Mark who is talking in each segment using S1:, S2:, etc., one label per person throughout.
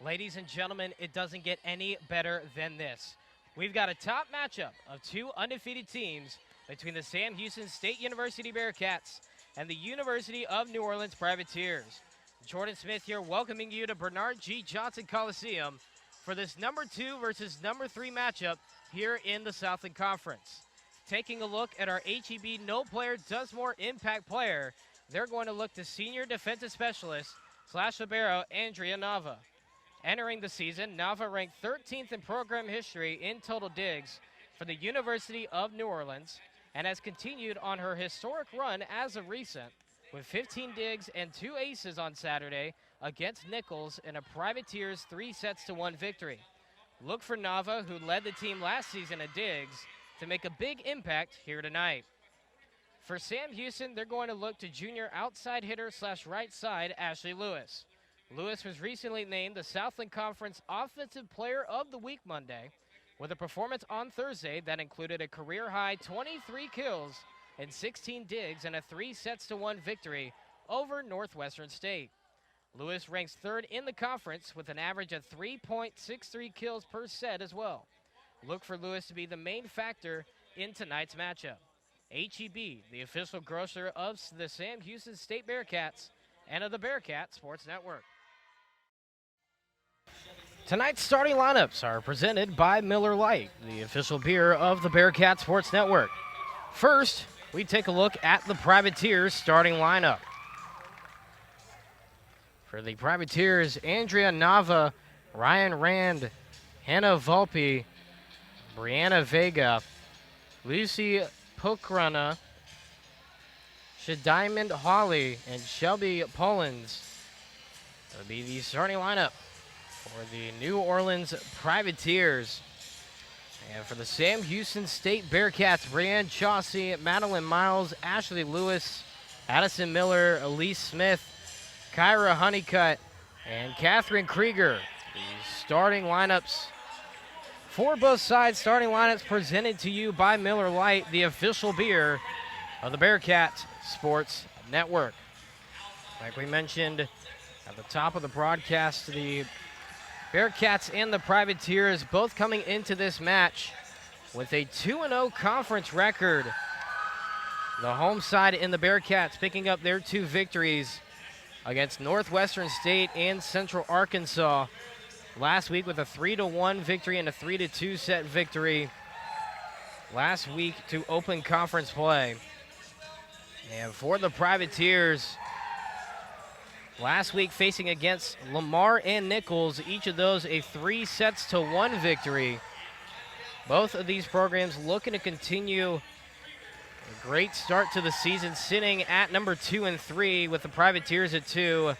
S1: Ladies and gentlemen, it doesn't get any better than this. We've got a top matchup of two undefeated teams between the Sam Houston State University Bearcats and the University of New Orleans Privateers. Jordan Smith here welcoming you to Bernard G. Johnson Coliseum for this number 2 versus number 3 matchup here in the Southland Conference. Taking a look at our HEB No Player Does More Impact player, they're going to look to senior defensive specialist / libero Andrea Nava. Entering the season, Nava ranked 13th in program history in total digs for the University of New Orleans and has continued on her historic run as of recent with 15 digs and 2 aces on Saturday against Nichols in a Privateers 3-1 victory. Look for Nava, who led the team last season at digs, to make a big impact here tonight. For Sam Houston, they're going to look to junior outside hitter / right side Ashley Lewis. Lewis was recently named the Southland Conference Offensive Player of the Week Monday with a performance on Thursday that included a career-high 23 kills and 16 digs and a 3-1 victory over Northwestern State. Lewis ranks 3rd in the conference with an average of 3.63 kills per set as well. Look for Lewis to be the main factor in tonight's matchup. HEB, the official grocer of the Sam Houston State Bearcats and of the Bearcat Sports Network. Tonight's starting lineups are presented by Miller Lite, the official beer of the Bearcat Sports Network. First, we take a look at the Privateers starting lineup. For the Privateers, Andrea Nava, Ryan Rand, Hannah Volpe, Brianna Vega, Lucy Pokrana, Shadiamond Hawley, and Shelby Pullins will be the starting lineup for the New Orleans Privateers. And for the Sam Houston State Bearcats, Brianne Chauncey, Madeline Miles, Ashley Lewis, Addison Miller, Elise Smith, Kyra Honeycutt, and Catherine Krieger. The starting lineups for both sides. Starting lineups presented to you by Miller Lite, the official beer of the Bearcat Sports Network. Like we mentioned at the top of the broadcast, the Bearcats and the Privateers both coming into this match with a 2-0 conference record. The home side in the Bearcats picking up their 2 victories against Northwestern State and Central Arkansas last week with a 3-1 victory and a 3-2 set victory last week to open conference play. And for the Privateers, last week facing against Lamar and Nichols, each of those a 3-1 victory. Both of these programs looking to continue a great start to the season, sitting at number 2 and 3 with the Privateers at 2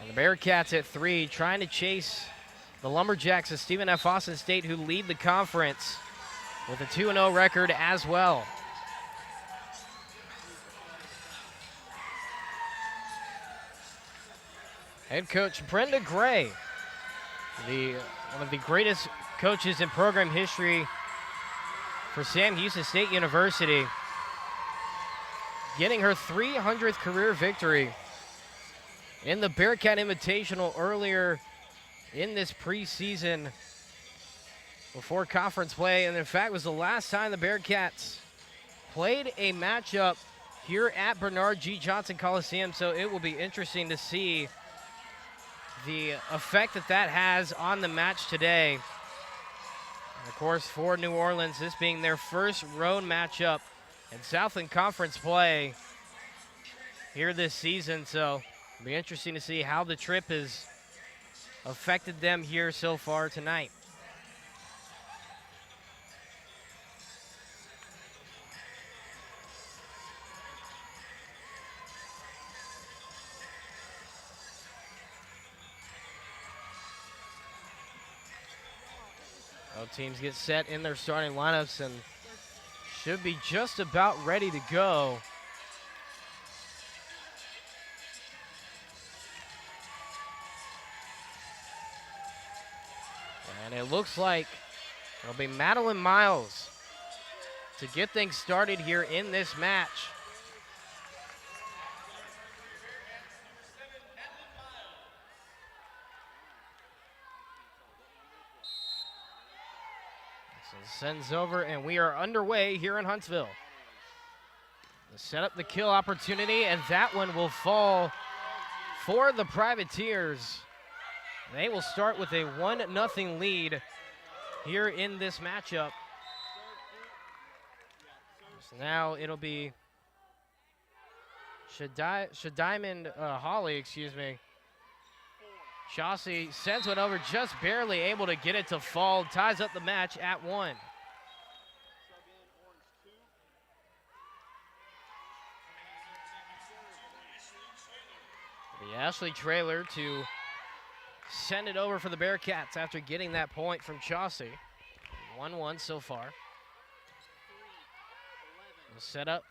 S1: and the Bearcats at 3, trying to chase the Lumberjacks of Stephen F. Austin State, who lead the conference with a 2-0 record as well. Head coach Brenda Gray, one of the greatest coaches in program history for Sam Houston State University, getting her 300th career victory in the Bearcat Invitational earlier in this preseason before conference play, and in fact was the last time the Bearcats played a matchup here at Bernard G. Johnson Coliseum, so it will be interesting to see the effect that has on the match today. And of course, for New Orleans, this being their first road matchup in Southland Conference play here this season, so it'll be interesting to see how the trip has affected them here so far tonight. Both teams get set in their starting lineups and should be just about ready to go. And it looks like it'll be Madeline Miles to get things started here in this match. Sends over, and we are underway here in Huntsville. Set up the kill opportunity, and that one will fall for the Privateers. They will start with a 1-0 lead here in this matchup. So now it'll be Shadiman Holly, excuse me. Chauncey sends one over, just barely able to get it to fall, ties up the match at 1. The Ashley Trailer to send it over for the Bearcats after getting that point from Chauncey. 1-1 so far. The setup,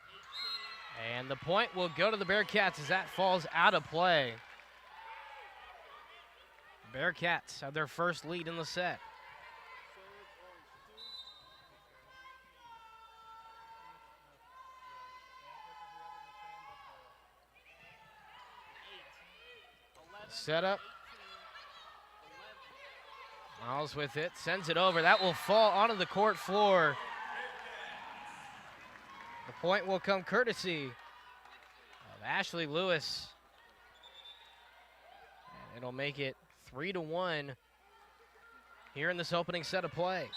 S1: and the point will go to the Bearcats as that falls out of play. Bearcats have their first lead in the set. Setup. Miles with it, sends it over. That will fall onto the court floor. The point will come courtesy of Ashley Lewis. And it'll make it 3-1 here in this opening set of play.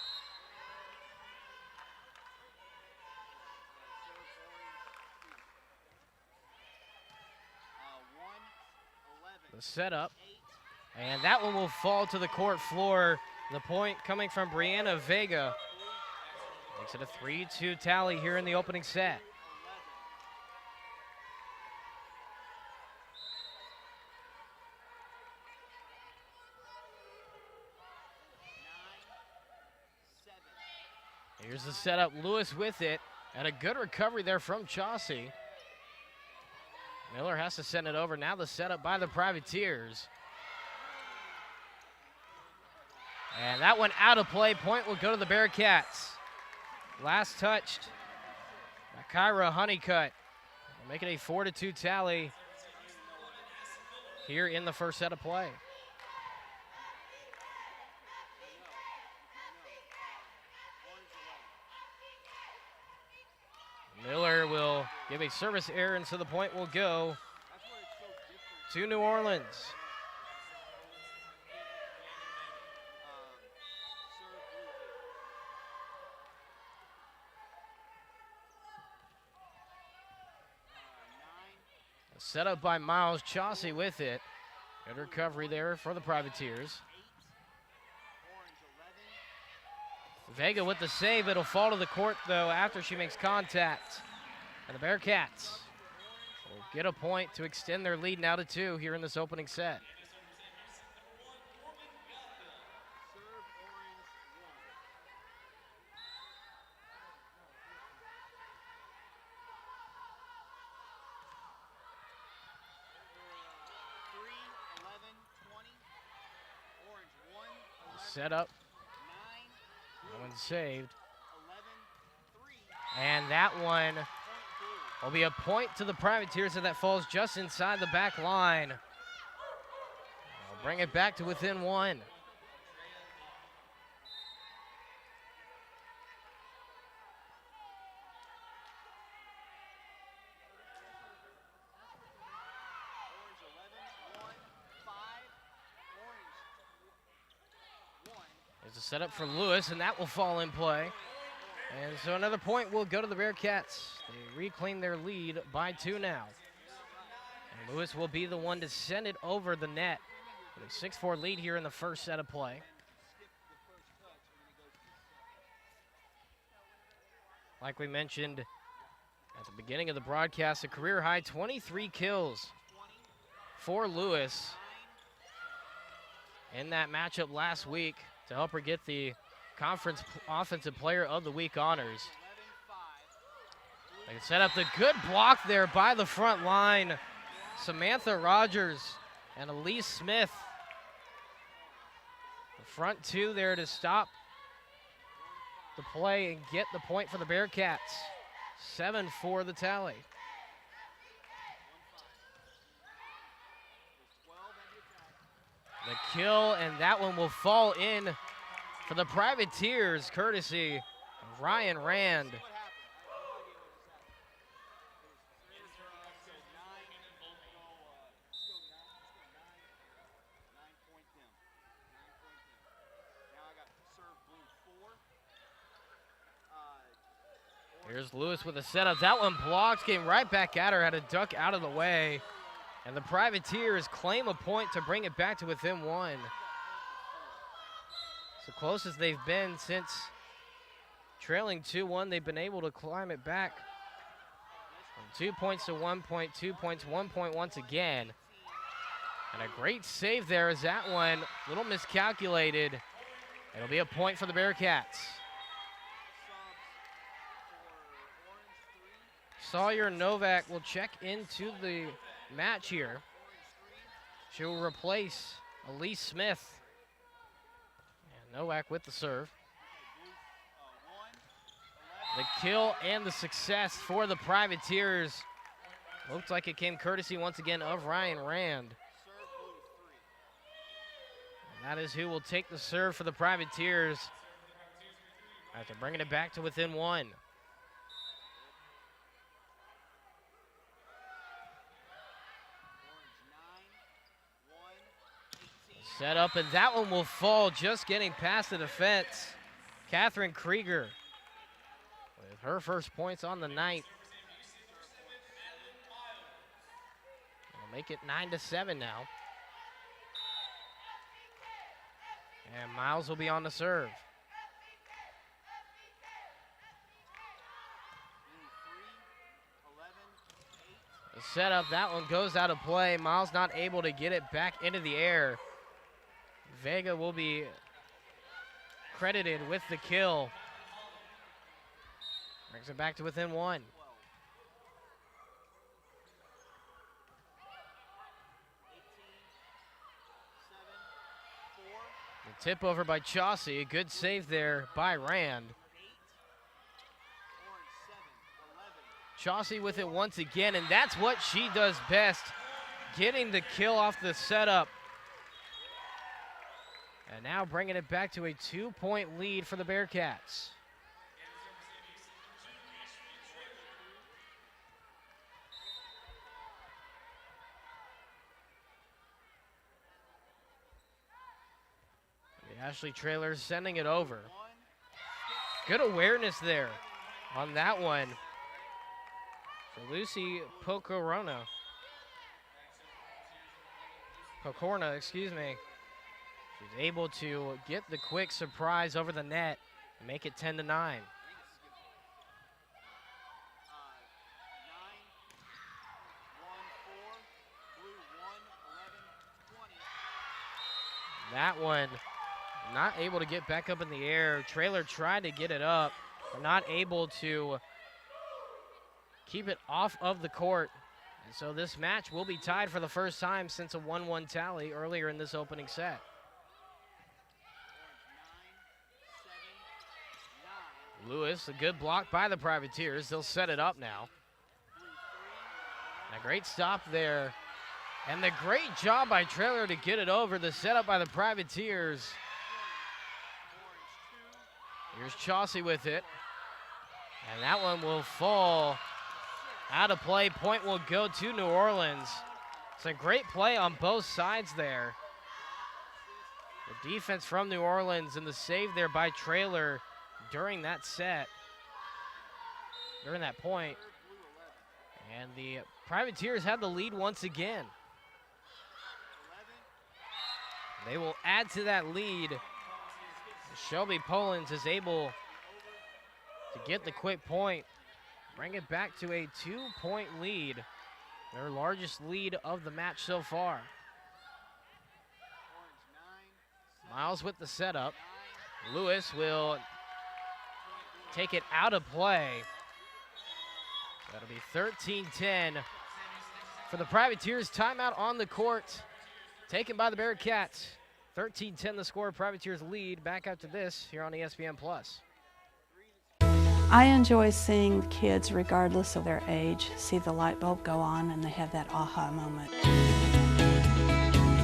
S1: The setup, and that one will fall to the court floor. The point coming from Brianna Vega. Makes it a 3-2 tally here in the opening set. Here's the setup, Lewis with it, and a good recovery there from Chauncey. Miller has to send it over. Now the setup by the Privateers. And that one out of play. Point will go to the Bearcats. Last touched by Kyra Honeycutt. We'll make it a 4-2 tally here in the first set of play. Miller will give a service error, and so the point will go to New Orleans. Set up by Miles. Chauncey with it. Good recovery there for the Privateers. Vega with the save. It'll fall to the court, though, after she makes contact. And the Bearcats will get a point to extend their lead now to 2 here in this opening set. Set up. That one's saved. And that one will be a point to the Privateers, and that falls just inside the back line. I'll bring it back to within 1. There's a setup for Lewis, and that will fall in play. And so another point will go to the Bearcats. They reclaim their lead by 2 now. And Lewis will be the one to send it over the net with a 6-4 lead here in the first set of play. Like we mentioned at the beginning of the broadcast, a career high 23 kills for Lewis in that matchup last week to help her get the Conference Offensive Player of the Week honors. They can set up the good block there by the front line. Samantha Rogers and Elise Smith. The front 2 there to stop the play and get the point for the Bearcats. 7-4 the tally. The kill, and that one will fall in for the Privateers, courtesy Ryan Rand. Here's Lewis with a setup. That one blocked, came right back at her, had a duck out of the way. And the Privateers claim a point to bring it back to within one. It's the closest they've been since trailing 2-1. They've been able to climb it back from 2 points to 1 point, 2 points, 1 point once again. And a great save there as that one, a little miscalculated. It'll be a point for the Bearcats. Sawyer Novak will check into the match here. She'll replace Elise Smith. And Novak with the serve. The kill and the success for the Privateers. Looks like it came courtesy once again of Ryan Rand. And that is who will take the serve for the Privateers after bringing it back to within one. Set up, and that one will fall, just getting past the defense. Catherine Krieger with her first points on the night. We'll make it 9-7 now. And Miles will be on the serve. The setup, that one goes out of play. Miles not able to get it back into the air. Vega will be credited with the kill. Brings it back to within one. The tip over by Chauncey. A good save there by Rand. Chauncey with it once again, and that's what she does best, getting the kill off the setup. And now bringing it back to a 2-point lead for the Bearcats. The Ashley Trailers sending it over. Good awareness there on that one for Lucy Pocorna, excuse me. She's able to get the quick surprise over the net and make it 10-9. That one not able to get back up in the air. Trailer tried to get it up, but not able to keep it off of the court. And so this match will be tied for the first time since a 1-1 tally earlier in this opening set. Lewis, a good block by the Privateers. They'll set it up now. A great stop there. And the great job by Trailer to get it over. The setup by the Privateers. Here's Chauncey with it. And that one will fall out of play. Point will go to New Orleans. It's a great play on both sides there. The defense from New Orleans and the save there by Trailer during that set, during that point. And the Privateers have the lead once again. They will add to that lead. Shelby Polens is able to get the quick point, bring it back to a 2-point lead, their largest lead of the match so far. Miles with the setup. Lewis will take it out of play. That'll be 13-10 for the Privateers. Timeout on the court, taken by the Bearcats. 13-10 the score. Privateers lead. Back out to this here on ESPN+.
S2: I enjoy seeing kids, regardless of their age, see the light bulb go on and they have that aha moment.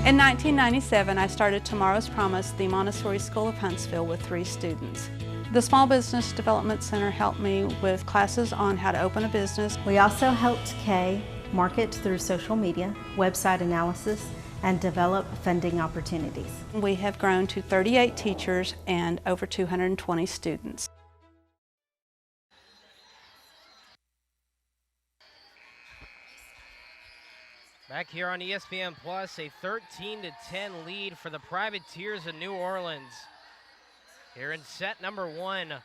S2: In 1997, I started Tomorrow's Promise, the Montessori School of Huntsville, with 3 students. The Small Business Development Center helped me with classes on how to open a business.
S3: We also helped Kay market through social media, website analysis, and develop funding opportunities.
S2: We have grown to 38 teachers and over 220 students.
S1: Back here on ESPN Plus, a 13-10 lead for the Privateers of New Orleans. Here in set number 1 of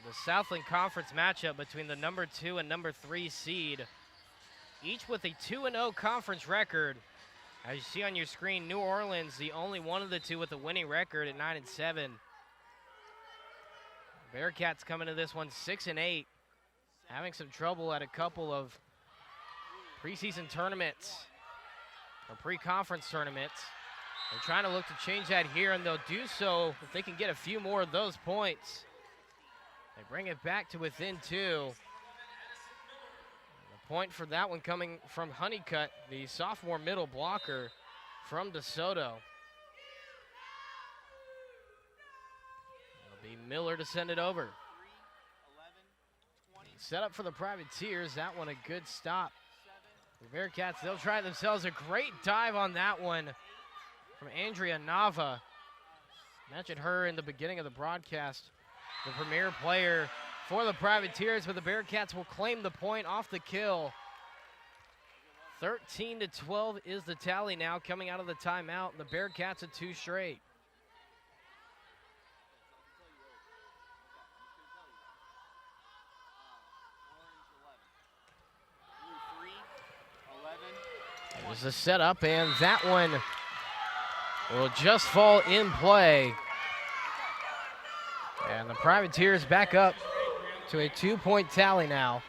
S1: the Southland Conference matchup between the number 2 and number 3 seed, each with a 2-0 conference record. As you see on your screen, New Orleans, the only one of the two with a winning record at 9-7. Bearcats coming to this one 6-8, having some trouble at a couple of preseason tournaments or pre-conference tournaments. They're trying to look to change that here, and they'll do so if they can get a few more of those points. They bring it back to within 2. And the point for that one coming from Honeycutt, the sophomore middle blocker from DeSoto. It'll be Miller to send it over. Set up for the Privateers. That one a good stop. The Bearcats, they'll try themselves. A great dive on that one from Andrea Nava. Mentioned her in the beginning of the broadcast. The premier player for the Privateers, but the Bearcats will claim the point off the kill. 13-12 is the tally now coming out of the timeout. The Bearcats at 2 straight. There's the setup, and that one will just fall in play. And the Privateers back up to a 2-point tally now.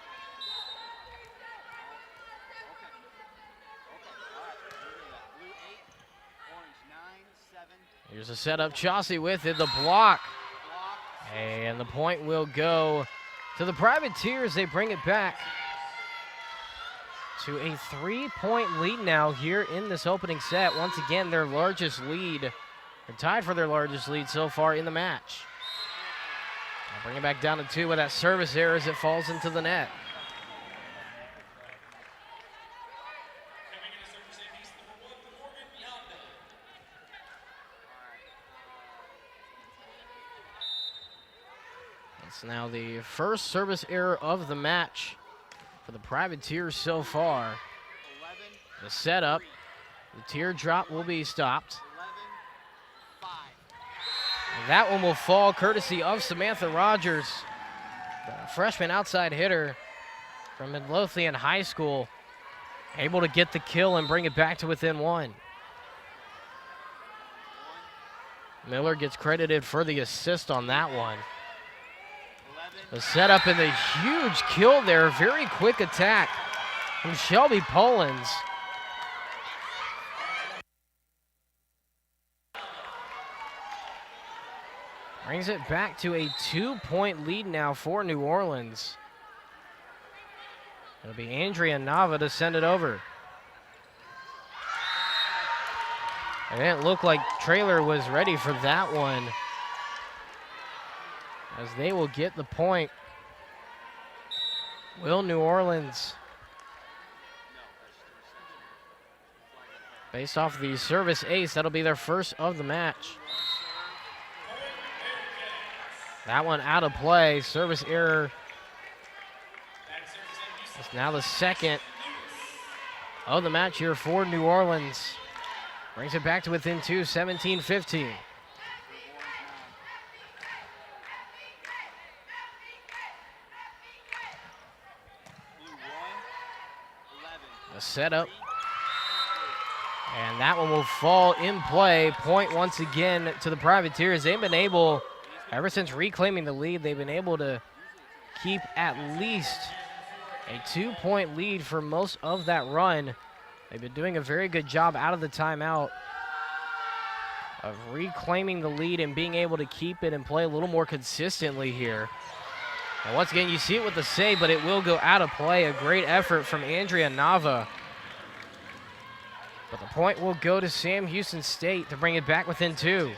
S1: Here's a setup, Chauncey with it, the block. And the point will go to the Privateers. They bring it back to a 3-point lead now here in this opening set. Once again, their largest lead. They're tied for their largest lead so far in the match. I'll bring it back down to 2 with that service error as it falls into the net. It's now the first service error of the match for the Privateers so far. The setup, the teardrop will be stopped. And that one will fall courtesy of Samantha Rogers, the freshman outside hitter from Midlothian High School, able to get the kill and bring it back to within 1. Miller gets credited for the assist on that one. The setup and the huge kill there. Very quick attack from Shelby Polens. Brings it back to a 2-point lead now for New Orleans. It'll be Andrea Nava to send it over. It didn't look like Traylor was ready for that one, as they will get the point. Will New Orleans, based off the service ace, that'll be their first of the match. That one out of play, service error. It's now the second of the match here for New Orleans. Brings it back to within 2, 17-15. A setup. And that one will fall in play. Point once again to the Privateers. They've been able, ever since reclaiming the lead, they've been able to keep at least a 2-point lead for most of that run. They've been doing a very good job out of the timeout of reclaiming the lead and being able to keep it and play a little more consistently here. And once again, you see it with the save, but it will go out of play. A great effort from Andrea Nava. But the point will go to Sam Houston State to bring it back within 2.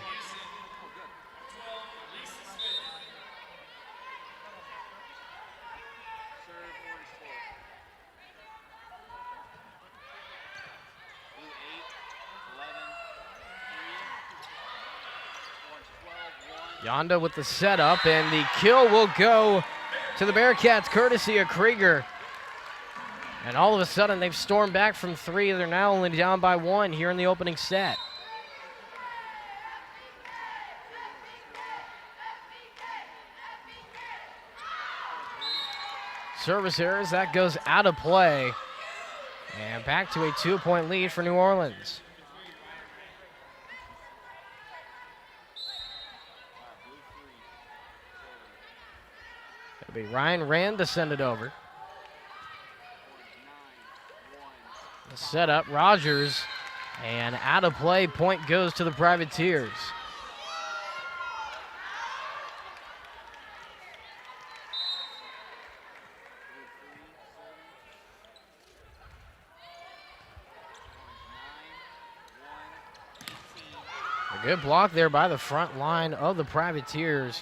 S1: Yonda with the setup, and the kill will go to the Bearcats, courtesy of Krieger. And all of a sudden, they've stormed back from 3. They're now only down by 1 here in the opening set. Service errors, that goes out of play. And back to a 2-point lead for New Orleans. It'll be Ryan Rand to send it over. The setup, Rogers, and out of play, point goes to the Privateers. A good block there by the front line of the Privateers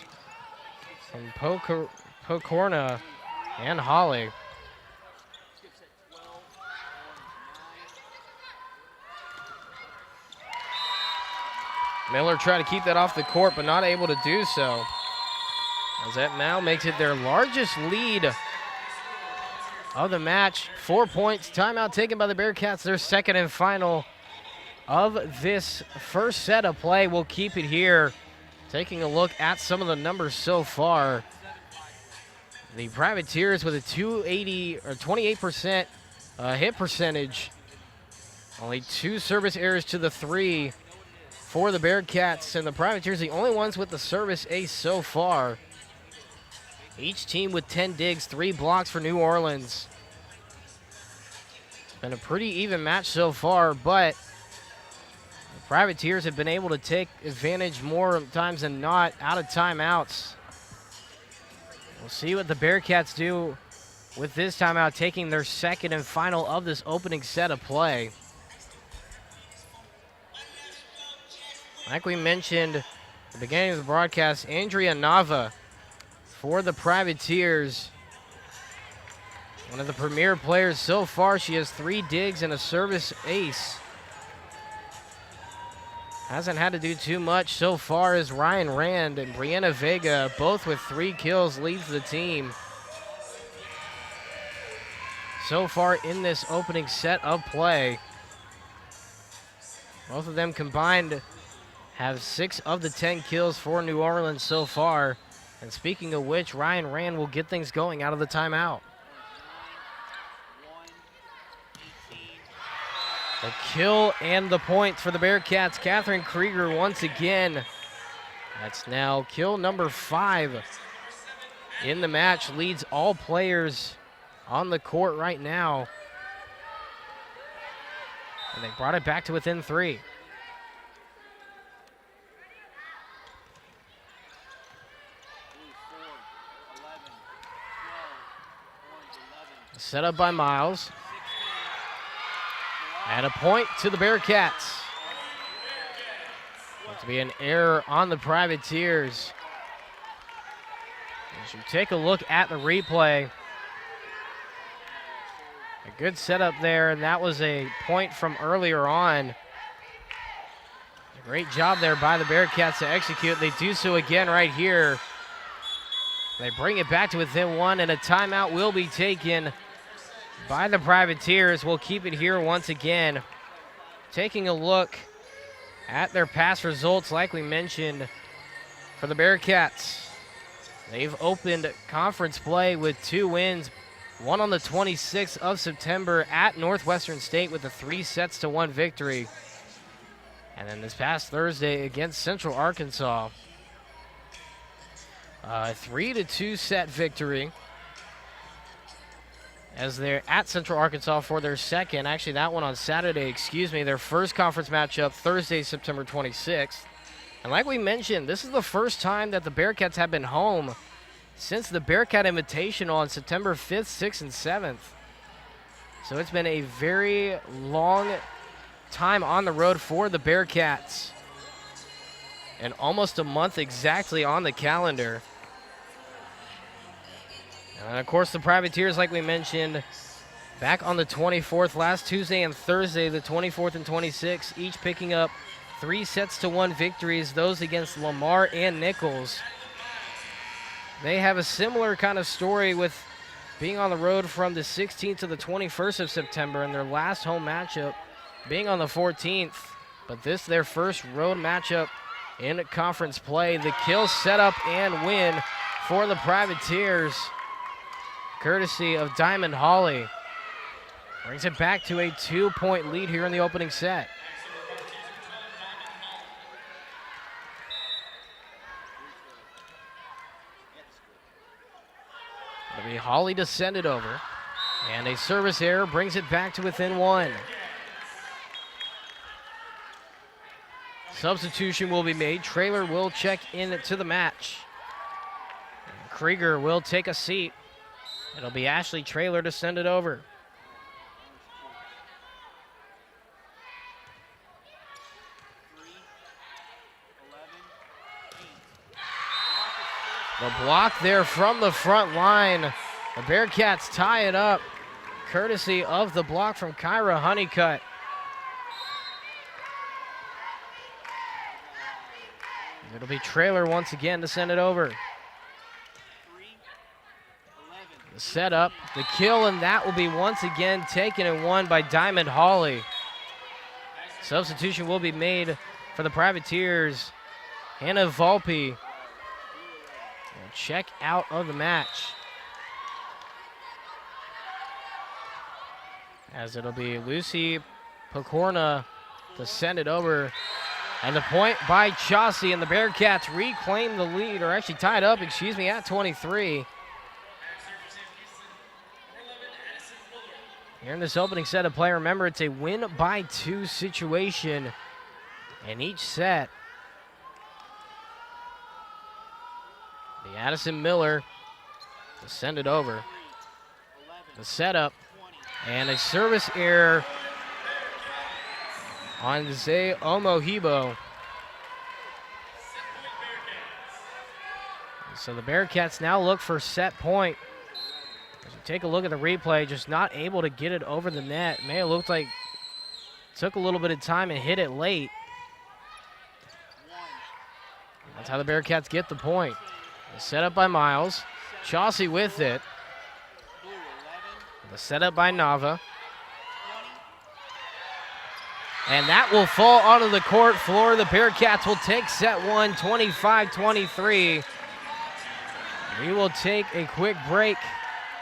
S1: from Pokorna and Holly. Miller tried to keep that off the court, but not able to do so, as that now makes it their largest lead of the match. 4 points. Timeout taken by the Bearcats, their second and final of this first set of play. We'll keep it here. Taking a look at some of the numbers so far. The Privateers with a 280 or 28% hit percentage. Only 2 service errors to the 3 for the Bearcats, and the Privateers the only ones with the service ace so far. Each team with 10 digs, 3 blocks for New Orleans. It's been a pretty even match so far, but the Privateers have been able to take advantage more times than not out of timeouts. We'll see what the Bearcats do with this timeout, taking their second and final of this opening set of play. Like we mentioned at the beginning of the broadcast, Andrea Nava for the Privateers. One of the premier players so far. She has 3 digs and a service ace. Hasn't had to do too much so far as Ryan Rand and Brianna Vega, both with 3 kills, leads the team. So far in this opening set of play. Both of them combined have 6 of the 10 kills for New Orleans so far. And speaking of which, Ryan Rand will get things going out of the timeout. The kill and the points for the Bearcats. Catherine Krieger once again. That's now kill number 5 in the match. Leads all players on the court right now. And they brought it back to within 3. Set up by Miles. And a point to the Bearcats. Going to be an error on the Privateers. As you take a look at the replay, a good setup there, and that was a point from earlier on. A great job there by the Bearcats to execute. They do so again right here. They bring it back to within 1, and a timeout will be taken by the Privateers. We'll keep it here once again. Taking a look at their past results, like we mentioned, for the Bearcats. They've opened conference play with 2 wins. One on the 26th of September at Northwestern State with a 3-1 victory. And then this past Thursday against Central Arkansas, a 3-2 set victory, as they're at Central Arkansas for their second, actually that one on Saturday, their first conference matchup Thursday, September 26th. And like we mentioned, this is the first time that the Bearcats have been home since the Bearcat Invitational on September 5th, 6th, and 7th. So it's been a very long time on the road for the Bearcats. And almost a month exactly on the calendar. And of course, the Privateers, like we mentioned, back on the 24th, last Tuesday and Thursday, the 24th and 26th, each picking up 3-1 victories, those against Lamar and Nichols. They have a similar kind of story with being on the road from the 16th to the 21st of September, and their last home matchup being on the 14th. But this their first road matchup in conference play. The kill, setup, and win for the Privateers, courtesy of Diamond Hawley. Brings it back to a 2-point lead here in the opening set. It'll be Hawley to send it over. And a service error brings it back to within one. Substitution will be made. Traylor will check into the match. And Krieger will take a seat. It'll be Ashley Traylor to send it over. The block there from the front line. The Bearcats tie it up, courtesy of the block from Kyra Honeycutt. It'll be Traylor once again to send it over. The setup, the kill, and that will be once again taken and won by Diamond Hawley. Substitution will be made for the Privateers. Hannah Volpe will check out of the match, as it'll be Lucy Pokorna to send it over. And the point by Chauncey, and the Bearcats reclaim the lead, or actually tied up, at 23. Here in this opening set of play, remember it's a win by 2 situation in each set. The Addison Miller to send it over. The setup, and a service error on Zay Omohibo. So the Bearcats now look for set point. As you take a look at the replay, just not able to get it over the net. May have looked like it took a little bit of time and hit it late. That's how the Bearcats get the point. The setup by Miles. Chauncey with it. The setup by Nava. And that will fall onto the court floor. The Bearcats will take set one, 25-23. We will take a quick break.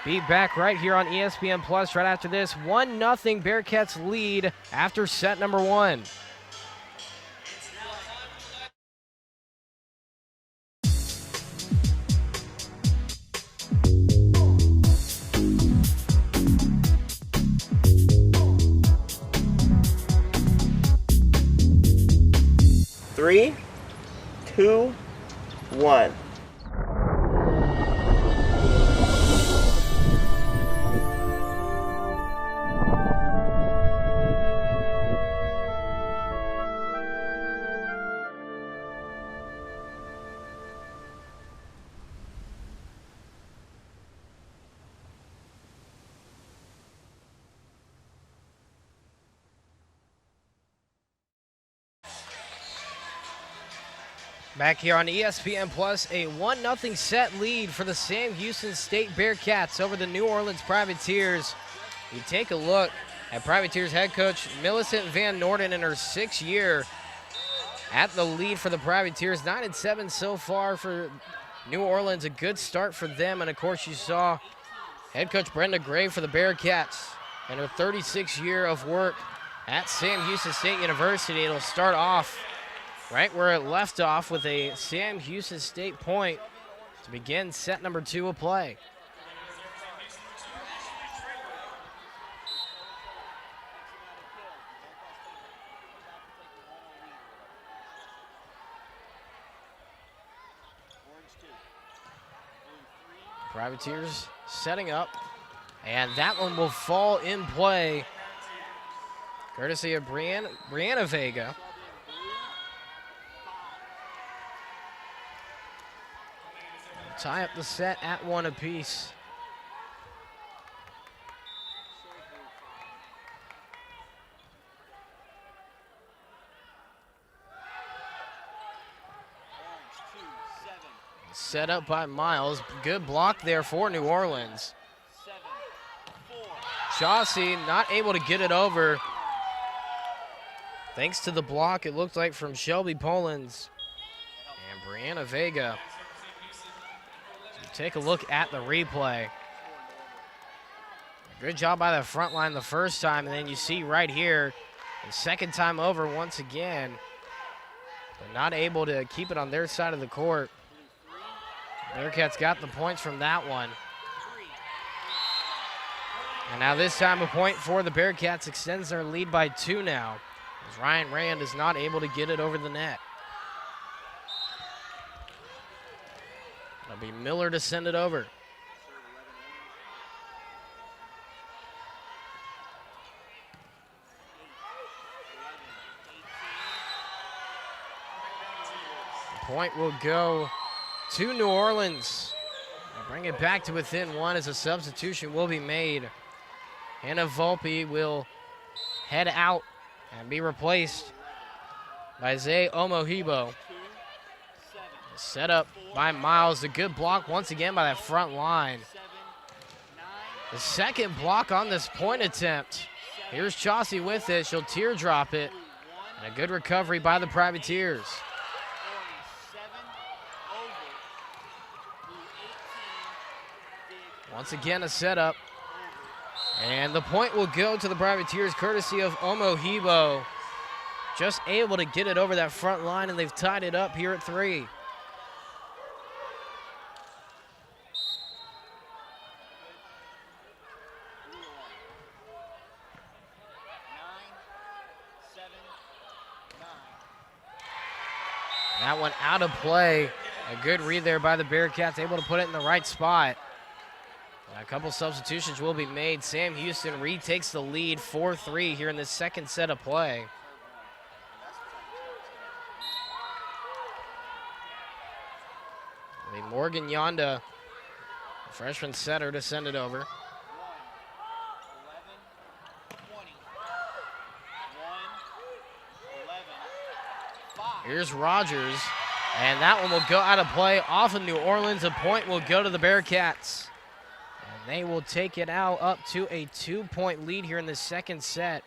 S1: Be back right here on ESPN Plus right after this. 1-0 Bearcats lead after set number 1.
S4: Three, two, one.
S1: Back here on ESPN Plus, a 1-0 set lead for the Sam Houston State Bearcats over the New Orleans Privateers. You take a look at Privateers head coach Millicent Van Norden in her 6th year at the lead for the Privateers. 9-7 so far for New Orleans, a good start for them. And of course you saw head coach Brenda Gray for the Bearcats and her 36th year of work at Sam Houston State University. It'll start off right where it left off with a Sam Houston State point to begin set number 2 of play. Privateers setting up, and that one will fall in play, courtesy of Brianna Vega. Tie up the set at 1 apiece. Set up by Miles. Good block there for New Orleans. Chauncey not able to get it over. Thanks to the block, it looked like from Shelby Polans and Brianna Vega. So take a look at the replay. Good job by the front line the first time, and then you see right here, the second time over once again, but not able to keep it on their side of the court. Bearcats got the points from that one. And now this time a point for the Bearcats extends their lead by 2 now, as Ryan Rand is not able to get it over the net. It'll be Miller to send it over. The point will go to New Orleans. They'll bring it back to within 1 as a substitution will be made. Hannah Volpe will head out and be replaced by Zay Omohibo. Set up by Miles. A good block once again by that front line. The second block on this point attempt. Here's Chauncey with it. She'll teardrop it. And a good recovery by the Privateers. Once again, a setup. And the point will go to the Privateers courtesy of Omohibo. Just able to get it over that front line, and they've tied it up here at 3. That one out of play. A good read there by the Bearcats, able to put it in the right spot. A couple substitutions will be made. Sam Houston retakes the lead 4-3 here in the second set of play. Morgan Yonda, freshman setter, to send it over. Here's Rogers, and that one will go out of play off of New Orleans. A point will go to the Bearcats. And they will take it out up to a 2-point lead here in the second set.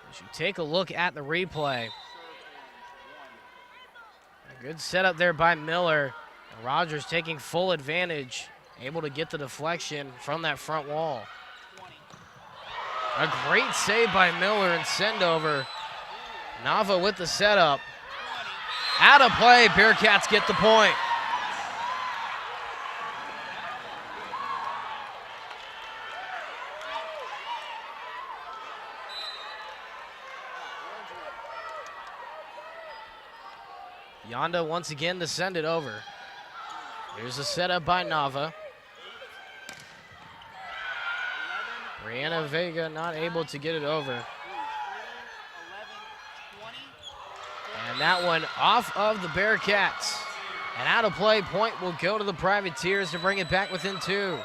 S1: As you take a look at the replay. A good setup there by Miller. And Rogers taking full advantage, able to get the deflection from that front wall. A great save by Miller and send over. Nava with the setup. Out of play, Bearcats get the point. Yonda once again to send it over. Here's a setup by Nava. Brianna Vega not able to get it over. And that one off of the Bearcats. An out of play point will go to the Privateers to bring it back within 2.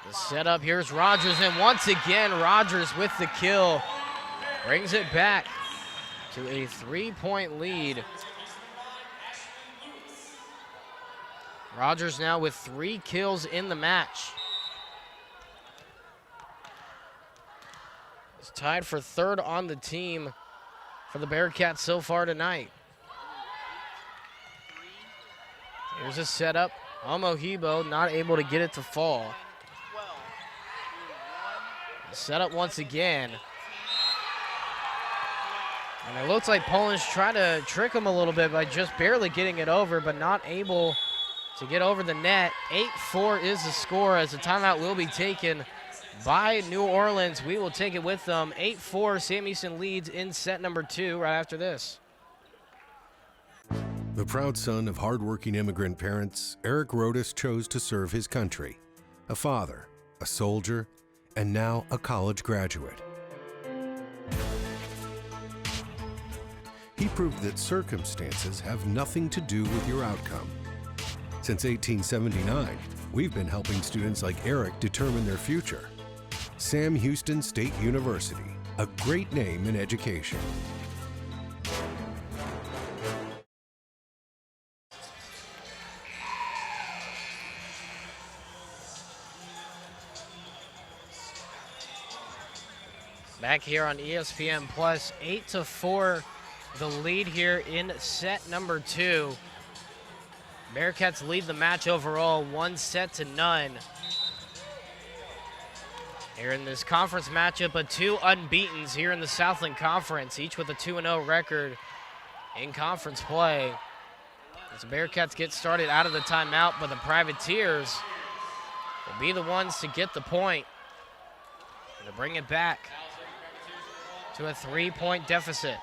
S1: The setup, here's Rogers, and once again, Rogers with the kill. Brings it back to a 3-point lead. Rogers now with 3 kills in the match. It's tied for 3rd on the team for the Bearcats so far tonight. Here's a setup. Omohibo not able to get it to fall. Set up once again. And it looks like Poland's trying to trick him a little bit by just barely getting it over, but not able to get over the net. 8-4 is the score as the timeout will be taken by New Orleans. We will take it with them. 8-4, Sam Houston leads in set number 2 right after this.
S5: The proud son of hardworking immigrant parents, Eric Rodas chose to serve his country. A father, a soldier, and now a college graduate. He proved that circumstances have nothing to do with your outcome. Since 1879, we've been helping students like Eric determine their future. Sam Houston State University, a great name in education.
S1: Back here on ESPN Plus, 8-4, the lead here in set number 2. Bearcats lead the match overall, 1-0. Here in this conference matchup, of 2 unbeatens here in the Southland Conference, each with a 2-0 record in conference play. As the Bearcats get started out of the timeout, but the Privateers will be the ones to get the point and to bring it back to a 3-point deficit.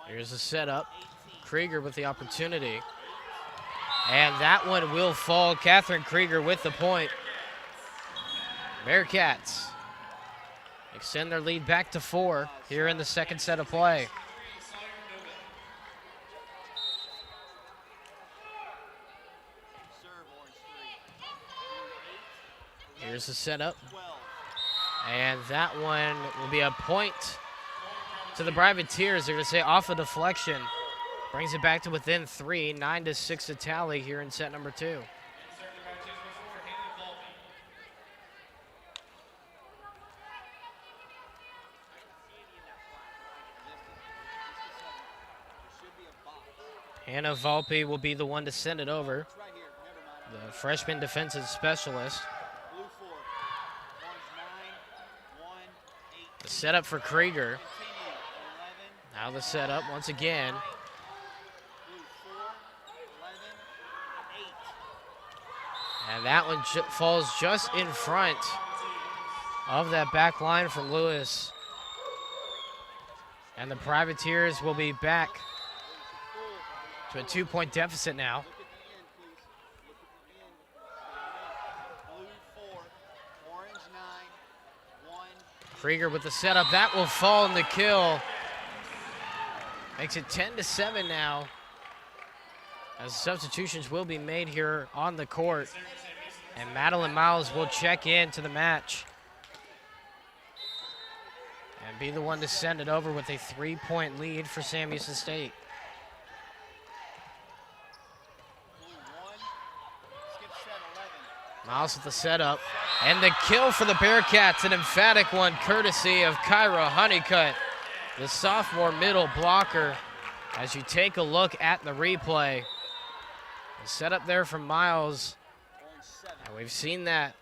S1: Here's the setup. Krieger with the opportunity. And that one will fall. Catherine Krieger with the point. Bearcats extend their lead back to 4 here in the second set of play. Here's the setup. And that one will be a point to the Privateers. They're going to say off a deflection. Brings it back to within 3, 9-6 to tally here in set number 2. Hannah Volpe will be the one to send it over. The freshman defensive specialist. The setup for Krieger. Now the setup once again. And that one falls just in front of that back line from Lewis. And the Privateers will be back to a 2-point deficit now. Krieger with the setup. That will fall in the kill. Makes it 10-7 now, as substitutions will be made here on the court. And Madeline Miles will check in to the match and be the one to send it over with a 3-point lead for Sam Houston State. Miles with the setup. And the kill for the Bearcats, an emphatic one courtesy of Kyra Honeycutt, the sophomore middle blocker. As you take a look at the replay, the setup there from Miles, and we've seen that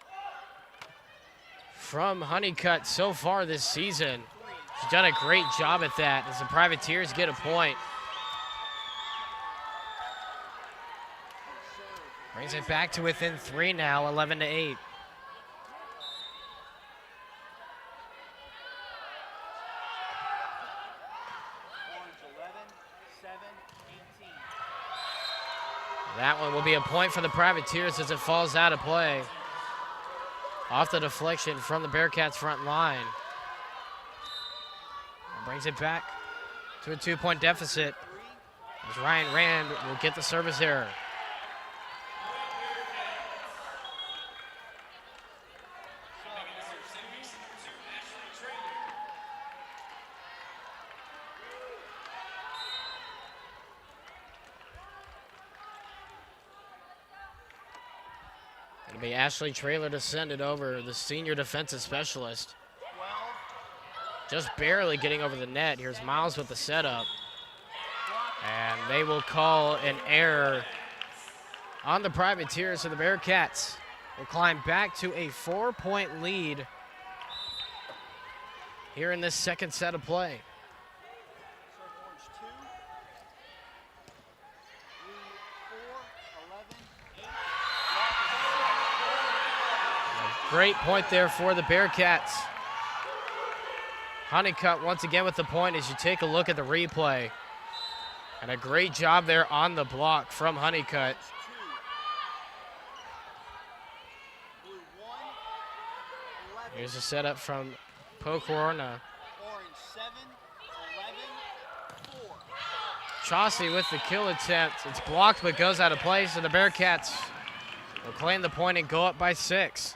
S1: from Honeycutt so far this season. She's done a great job at that as the Privateers get a point. Brings it back to within 3 now, 11-8. That one will be a point for the Privateers as it falls out of play. Off the deflection from the Bearcats front line. And brings it back to a 2-point deficit as Ryan Rand will get the service error. It'll be Ashley Traylor to send it over, the senior defensive specialist. Just barely getting over the net. Here's Miles with the setup. And they will call an error on the Privateers, so the Bearcats will climb back to a 4-point lead here in this second set of play. Great point there for the Bearcats. Honeycutt once again with the point as you take a look at the replay. And a great job there on the block from Honeycutt. Here's a setup from Pokorna. Chauncey with the kill attempt. It's blocked but goes out of play, so the Bearcats will claim the point and go up by 6.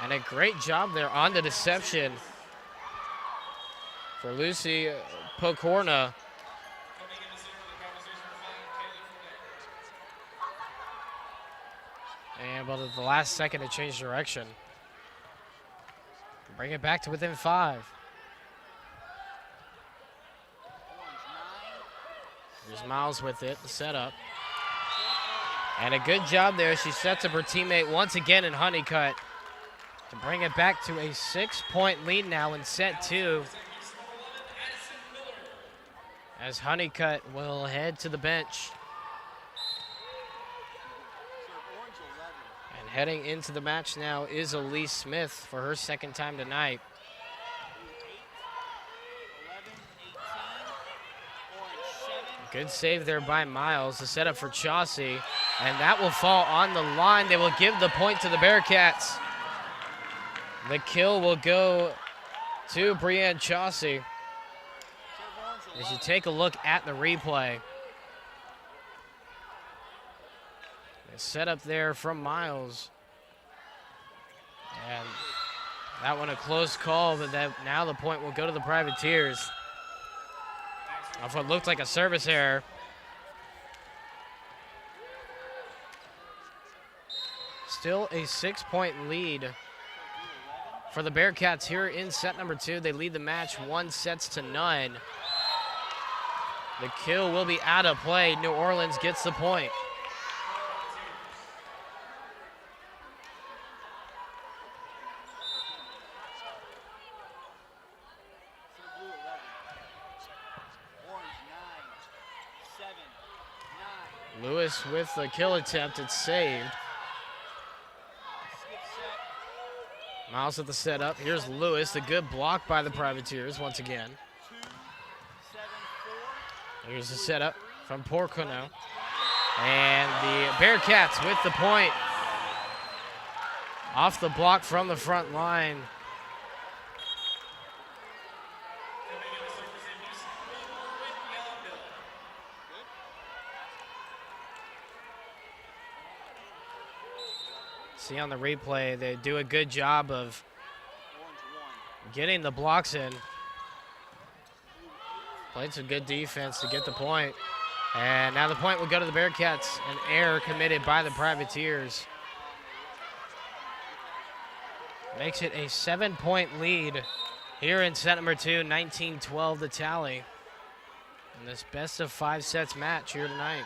S1: And a great job there on the deception for Lucy Pokorna. And but at the last second to change direction. Bring it back to within 5. Here's Miles with it, the setup. And a good job there. She sets up her teammate once again in Honeycutt to bring it back to a 6-point lead now in set 2. As Honeycutt will head to the bench. And heading into the match now is Elise Smith for her second time tonight. Good save there by Miles. The setup for Chauncey. And that will fall on the line. They will give the point to the Bearcats. The kill will go to Brianne Chauncey. As you take a look at the replay. The setup there from Miles. And that one a close call, but now the point will go to the Privateers. Off what looked like a service error. Still a 6-point lead for the Bearcats here in set number 2. They lead the match 1-0. The kill will be out of play. New Orleans gets the point. Lewis with the kill attempt, it's saved. Miles at the setup. Here's Lewis, the good block by the Privateers once again. Here's the setup from Pokorna. And the Bearcats with the point. Off the block from the front line. See on the replay, they do a good job of getting the blocks in. Played some good defense to get the point. And now the point will go to the Bearcats. An error committed by the Privateers. Makes it a 7-point lead here in set number 2, 19-12 the tally. In this best of 5 sets match here tonight.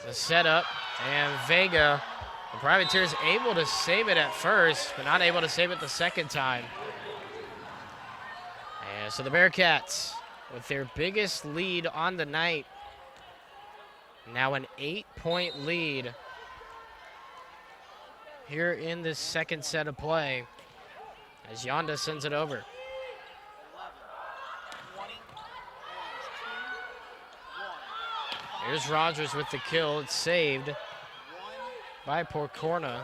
S1: The setup, and Vega, the Privateers able to save it at first, but not able to save it the second time. And so the Bearcats, with their biggest lead on the night, now an 8-point lead here in this second set of play as Yonda sends it over. Here's Rogers with the kill. It's saved by Pokorna.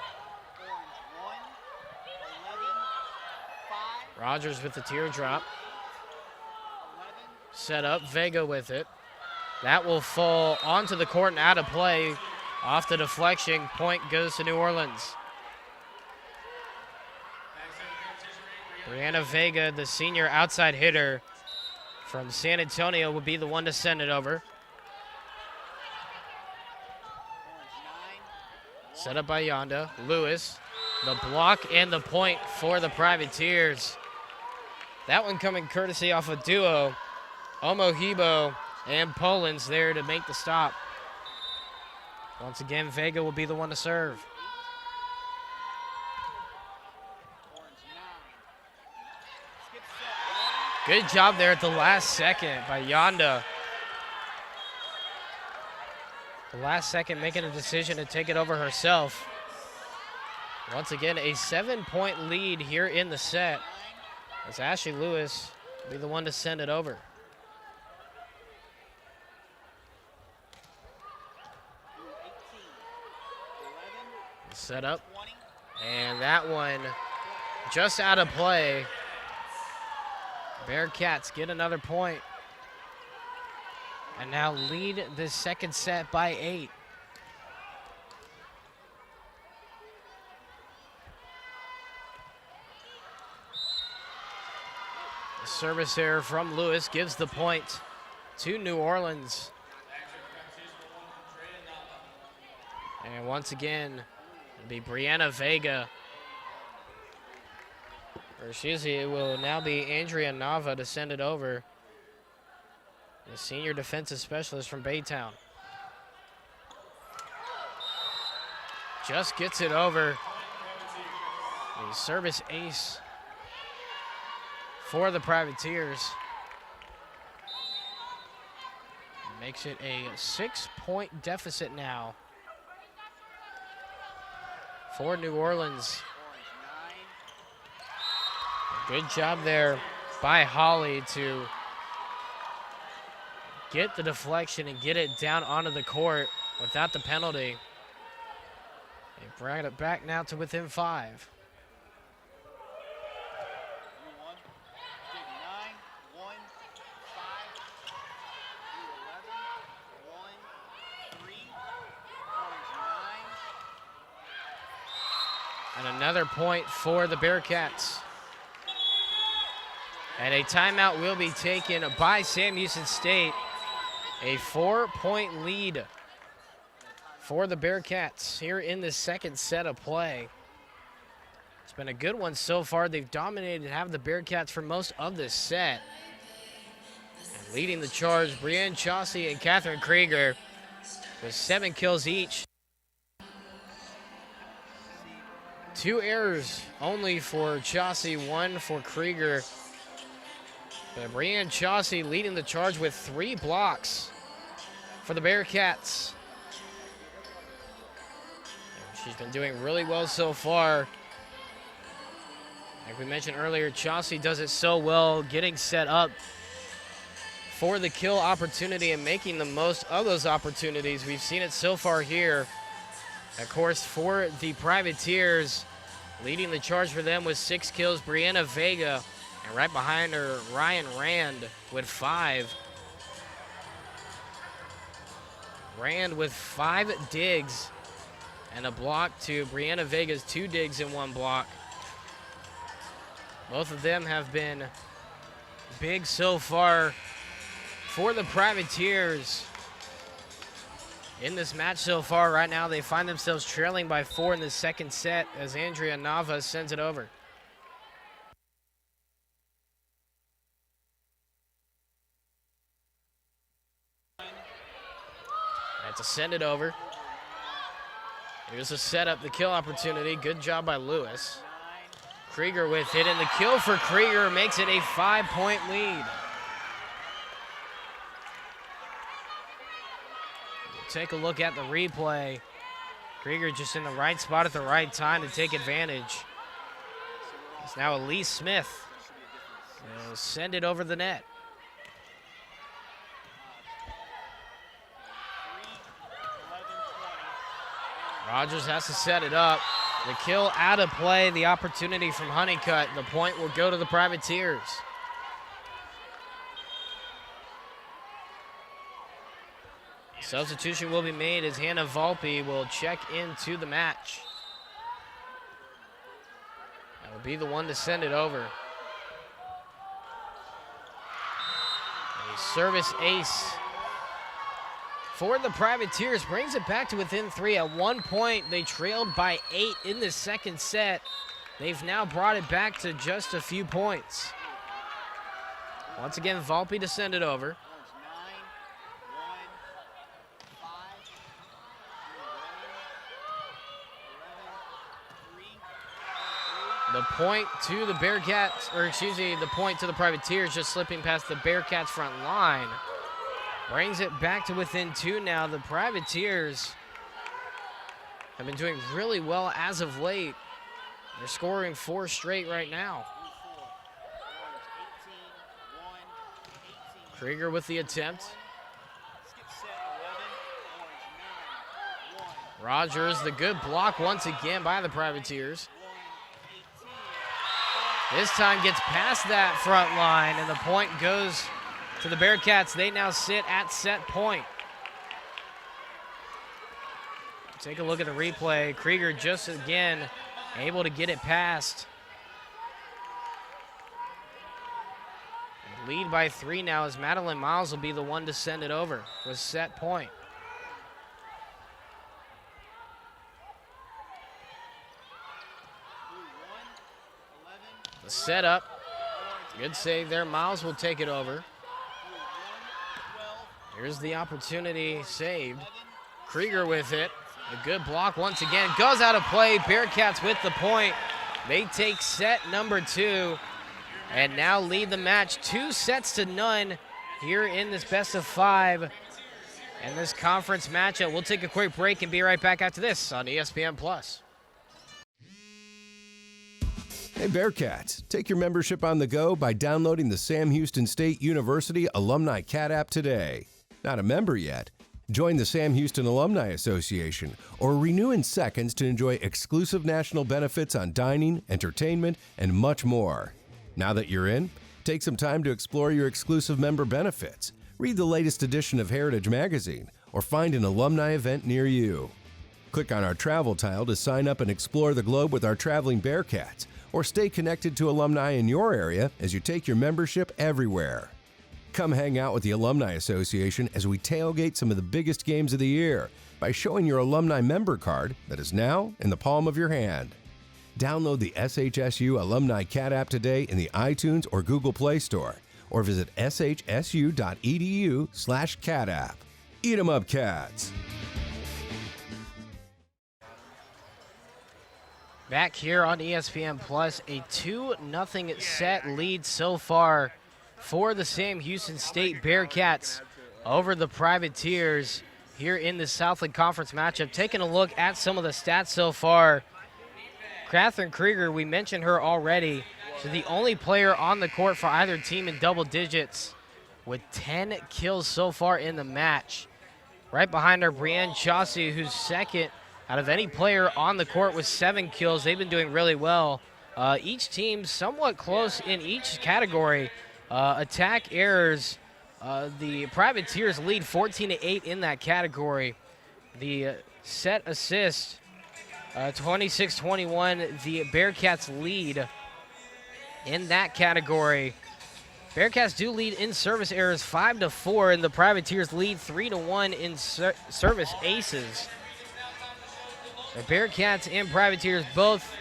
S1: Rogers with the teardrop. Set up, Vega with it. That will fall onto the court and out of play. Off the deflection, point goes to New Orleans. Brianna Vega, the senior outside hitter from San Antonio, will be the one to send it over. Set up by Yonda. Lewis, the block and the point for the Privateers. That one coming courtesy off a duo. Omohibo and Polans there to make the stop. Once again, Vega will be the one to serve. Good job there at the last second by Yonda. The last second making a decision to take it over herself. Once again, a 7-point lead here in the set As Ashley Lewis will be the one to send it over. Set up. And that one just out of play. Bearcats get another point. And now lead the second set by 8. The service error from Lewis gives the point to New Orleans. And once again, it'll be Brianna Vega. Or excuse me, it will now be Andrea Nava to send it over. The senior defensive specialist from Baytown. Just gets it over. The service ace for the Privateers. Makes it a 6-point deficit now for New Orleans. Good job there by Holly to get the deflection and get it down onto the court without the penalty. They brought it back now to within 5. And another point for the Bearcats. And a timeout will be taken by Sam Houston State. A 4-point lead for the Bearcats here in the second set of play. It's been a good one so far. They've dominated and have the Bearcats for most of this set. And leading the charge, Brianne Chauncey and Catherine Krieger with 7 kills each. 2 errors only for Chauncey, 1 for Krieger. But Brianne Chauncey leading the charge with 3 blocks for the Bearcats. She's been doing really well so far. Like we mentioned earlier, Chauncey does it so well, getting set up for the kill opportunity and making the most of those opportunities. We've seen it so far here. Of course, for the Privateers, leading the charge for them with 6 kills, Brianna Vega. And right behind her, Ryan Rand with 5. Rand with 5 digs and a block to Brianna Vega's 2 digs and 1 block. Both of them have been big so far for the Privateers. In this match so far, right now, they find themselves trailing by 4 in the second set as Andrea Nava sends it over. To send it over. Here's a setup, the kill opportunity. Good job by Lewis. Krieger with it, and the kill for Krieger makes it a 5-point lead. Take a look at the replay. Krieger just in the right spot at the right time to take advantage. It's now Elise Smith. They'll send it over the net. Rogers has to set it up. The kill out of play, the opportunity from Honeycutt. The point will go to the Privateers. Substitution will be made as Hannah Volpe will check into the match. That will be the one to send it over. A service ace for the Privateers brings it back to within 3. At one point, they trailed by 8 in the second set. They've now brought it back to just a few points. Once again, Volpe to send it over. The point to the Bearcats, or excuse me, the point to the Privateers just slipping past the Bearcats front line. Brings it back to within 2 now. The Privateers have been doing really well as of late. They're scoring 4 straight right now. Krieger with the attempt. Rogers, the good block once again by the Privateers. This time gets past that front line, and the point goes to the Bearcats. They now sit at set point. Take a look at the replay. Krieger just again able to get it past. Lead by 3 now as Madeline Miles will be the one to send it over with set point. The setup. Good save there. Miles will take it over. Here's the opportunity saved. Krieger with it. A good block once again. Goes out of play. Bearcats with the point. They take set number 2 and now lead the match 2-0 here in this best of 5 and this conference matchup. We'll take a quick break and be right back after this on ESPN+.
S5: Hey Bearcats, take your membership on the go by downloading the Sam Houston State University Alumni Cat app today. Not a member yet? Join the Sam Houston Alumni Association or renew in seconds to enjoy exclusive national benefits on dining, entertainment, and much more. Now that you're in, take some time to explore your exclusive member benefits, read the latest edition of Heritage Magazine, or find an alumni event near you. Click on our travel tile to sign up and explore the globe with our traveling Bearcats, or stay connected to alumni in your area as you take your membership everywhere. Come hang out with the Alumni Association as we tailgate some of the biggest games of the year by showing your alumni member card that is now in the palm of your hand. Download the SHSU Alumni Cat app today in the iTunes or Google Play Store, or visit shsu.edu/cat app. Eat 'em up, Cats!
S1: Back here on ESPN+, a 2-0 set lead so far for the Sam Houston State Bearcats over the Privateers here in the Southland Conference matchup. Taking a look at some of the stats so far. Catherine Krieger, we mentioned her already. She's the only player on the court for either team in double digits with 10 kills so far in the match. Right behind her, Brienne Chaussee, who's second out of any player on the court with 7 kills. They've been doing really well. Each team somewhat close in each category. Attack errors, the Privateers lead 14-8 in that category. The set assist, 26-21, the Bearcats lead in that category. Bearcats do lead in service errors 5-4, and the Privateers lead 3-1 in service aces. The Bearcats and Privateers both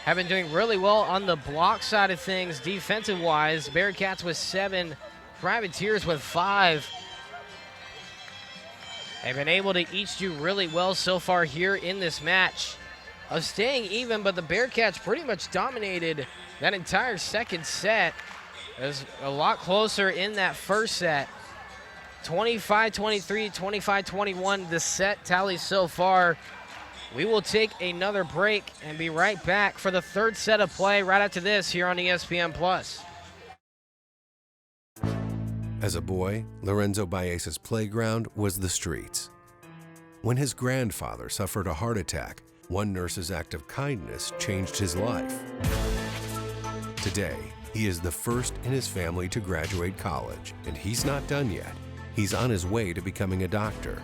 S1: have been doing really well on the block side of things defensive-wise. Bearcats with 7, Privateers with 5. They've been able to each do really well so far here in this match of staying even, but the Bearcats pretty much dominated that entire second set. It was a lot closer in that first set. 25-23, 25-21, the set tally so far. We will take another break and be right back for the third set of play right after this here on ESPN+.
S5: As a boy, Lorenzo Baez's playground was the streets. When his grandfather suffered a heart attack, one nurse's act of kindness changed his life. Today, he is the first in his family to graduate college, and he's not done yet. He's on his way to becoming a doctor.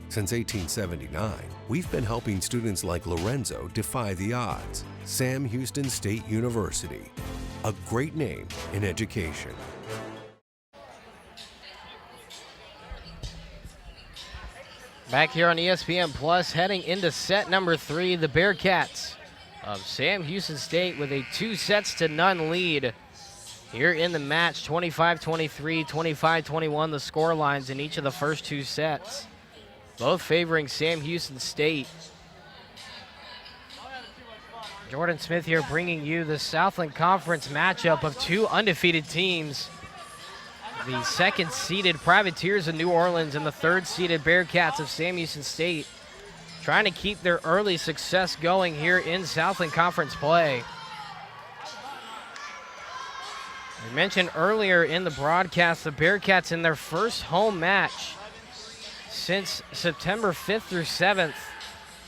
S5: Since 1879, we've been helping students like Lorenzo defy the odds. Sam Houston State University, a great name in education.
S1: Back here on ESPN+, heading into set number 3, the Bearcats of Sam Houston State with a 2-0 lead here in the match. 25-23, 25-21, the score lines in each of the first 2 sets, both favoring Sam Houston State. Jordan Smith here bringing you the Southland Conference matchup of 2 undefeated teams. The second-seeded Privateers of New Orleans and the third-seeded Bearcats of Sam Houston State trying to keep their early success going here in Southland Conference play. We mentioned earlier in the broadcast the Bearcats in their first home match since September 5th through 7th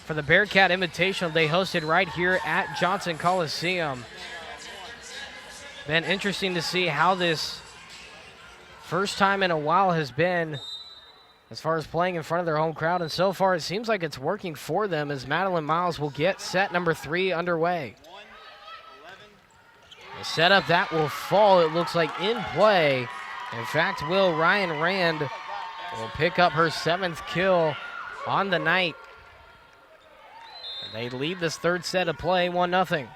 S1: for the Bearcat Invitational they hosted right here at Johnson Coliseum. Been interesting to see how this first time in a while has been as far as playing in front of their home crowd, and so far it seems like it's working for them as Madeline Miles will get set number 3 underway. The setup that will fall, it looks like, in play. In fact, Ryan Rand will pick up her 7th kill on the night. They lead this third set of play 1-0.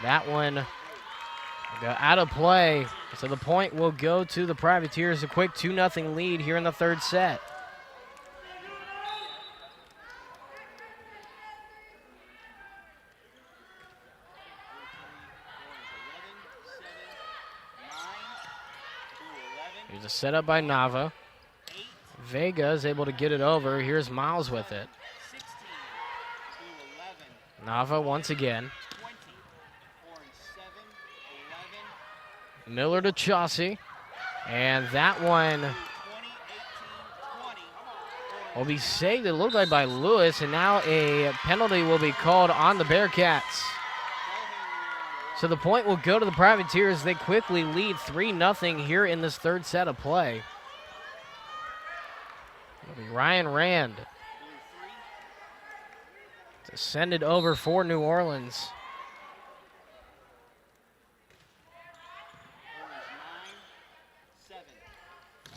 S1: That one will go out of play, so the point will go to the Privateers. A quick 2-0 lead here in the third set. Here's a setup by Nava. Vega is able to get it over. Here's Miles with it. Nava once again. Miller to Chauncey. And that one will be saved, it looked like, by Lewis. And now a penalty will be called on the Bearcats. So the point will go to the Privateers. They quickly lead 3-0 here in this third set of play. It'll be Ryan Rand to send it over for New Orleans.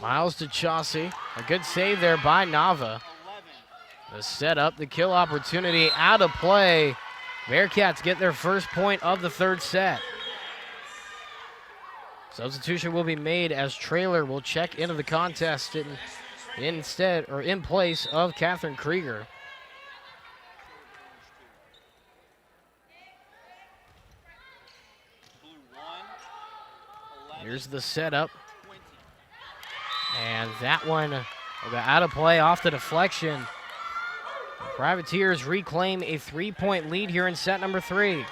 S1: Miles to Chauncey. A good save there by Nava. The setup, the kill opportunity out of play. Bearcats get their first point of the third set. Substitution will be made as Trailer will check into the contest in place of Catherine Krieger. Here's the setup. And that one will go out of play off the deflection. Privateers reclaim a 3-point lead here in set number 3.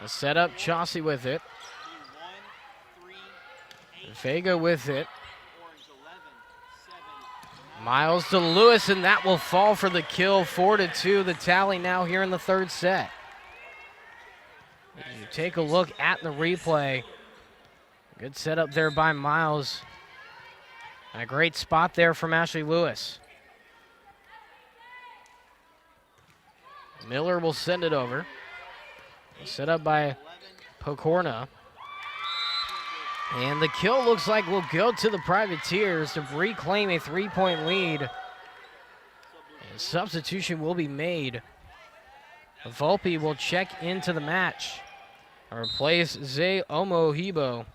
S1: A setup, Chauncey with it. Vega with it. Miles to Lewis, and that will fall for the kill. 4-2, the tally now here in the third set. You take a look at the replay. Good setup there by Miles. And a great spot there from Ashley Lewis. Miller will send it over. Set up by Pokorna. And the kill looks like will go to the Privateers to reclaim a 3-point lead. And substitution will be made. Volpe will check into the match and replace Zay Omohibo.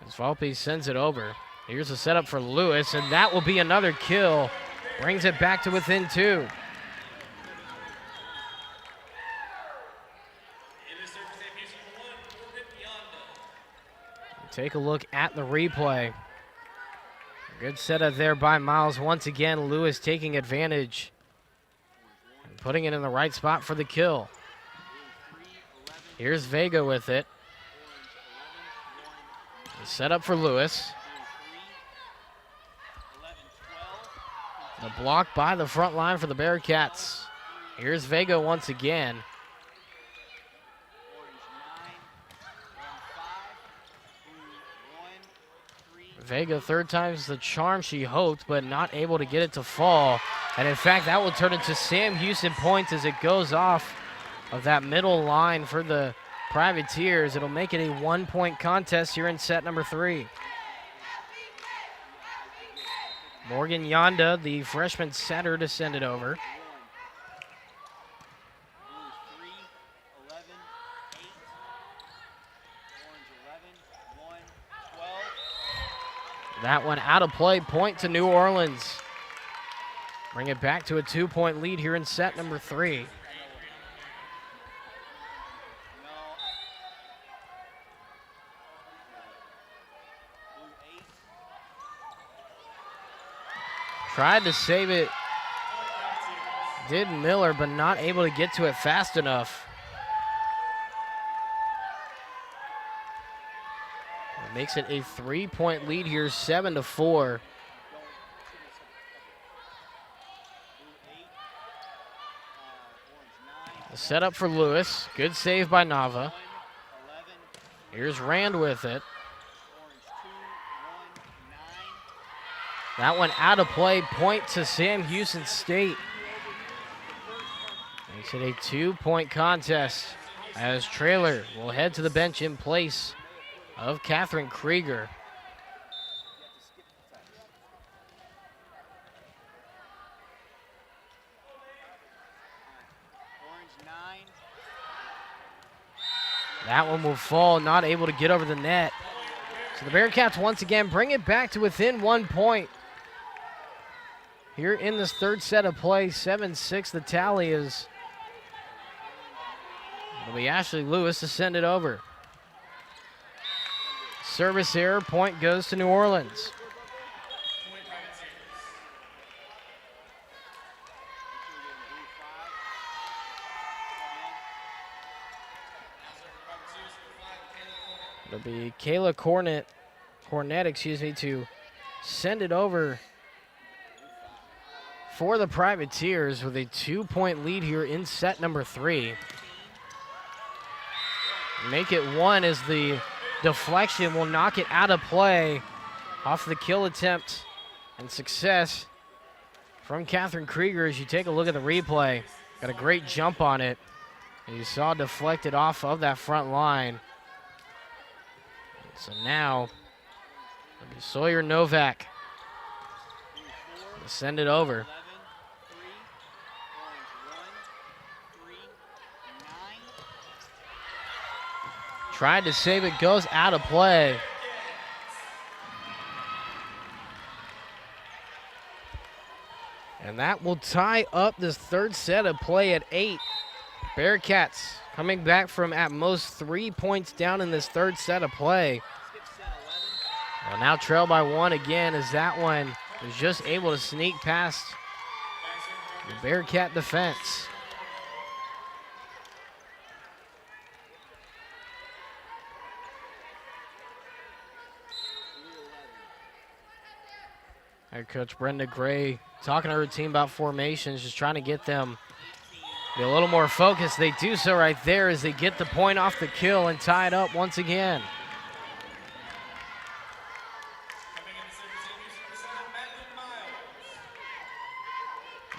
S1: As Volpe sends it over. Here's a setup for Lewis, and that will be another kill. Brings it back to within 2. Take a look at the replay. Good setup there by Miles. Once again, Lewis taking advantage and putting it in the right spot for the kill. Here's Vega with it. Set up for Lewis. The block by the front line for the Bearcats. Here's Vega once again. Vega, third time's the charm she hoped, but not able to get it to fall. And in fact, that will turn into Sam Houston points as it goes off of that middle line for the Privateers. It'll make it a 1-point contest here in set number 3. Morgan Yonda, the freshman setter, to send it over. That one out of play, point to New Orleans. Bring it back to a 2-point lead here in set number 3. Tried to save it. Did Miller, but not able to get to it fast enough. It makes it a 3-point lead here, 7-4. The setup for Lewis. Good save by Nava. Here's Rand with it. That one out of play. Point to Sam Houston State. Makes it a 2-point contest as Traylor will head to the bench in place of Catherine Krieger. That one will fall, not able to get over the net. So the Bearcats once again bring it back to within 1 point. Here in this third set of play, 7-6 the tally is. It'll be Ashley Lewis to send it over. Service error, point goes to New Orleans. It'll be Kayla Cornett, to send it over for the Privateers with a 2-point lead here in set number 3. Make it 1 as the deflection will knock it out of play off the kill attempt and success from Catherine Krieger. As you take a look at the replay, got a great jump on it. And you saw deflected off of that front line. So now, it'll be Sawyer Novak to send it over. Tried to save it, goes out of play. And that will tie up this third set of play at 8. Bearcats coming back from at most 3 points down in this third set of play. Well, now trail by 1 again as that one was just able to sneak past the Bearcat defense. Head coach Brenda Gray talking to her team about formations, just trying to get them to be a little more focused. They do so right there as they get the point off the kill and tie it up once again.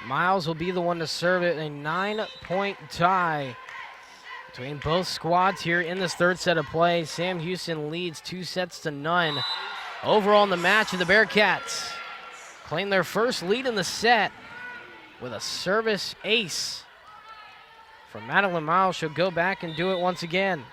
S1: Miles will be the one to serve it. A 9-point tie between both squads here in this third set of play. Sam Houston leads 2-0. Overall in the match, the Bearcats claim their first lead in the set with a service ace from Madeline Miles. She'll go back and do it once again.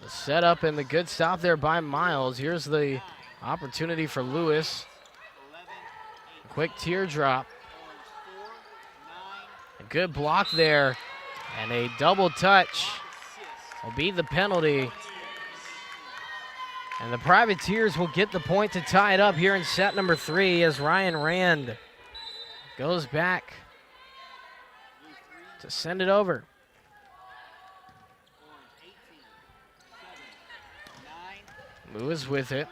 S1: The setup and the good stop there by Miles. Here's the opportunity for Lewis. Quick teardrop. A good block there. And a double touch will be the penalty. And the Privateers will get the point to tie it up here in set number 3 as Ryan Rand goes back to send it over. Lewis with it.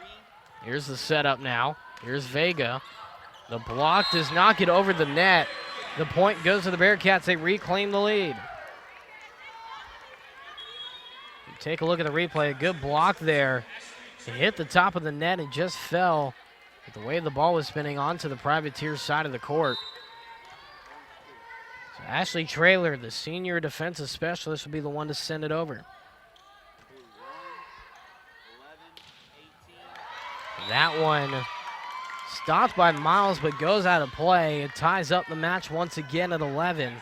S1: Here's the setup now. Here's Vega. The block does not get over the net. The point goes to the Bearcats. They reclaim the lead. Take a look at the replay. A good block there. It hit the top of the net and just fell with the way the ball was spinning onto the Privateers side of the court. So Ashley Traylor, the senior defensive specialist, will be the one to send it over. That one stopped by Miles but goes out of play. It ties up the match once again at 11.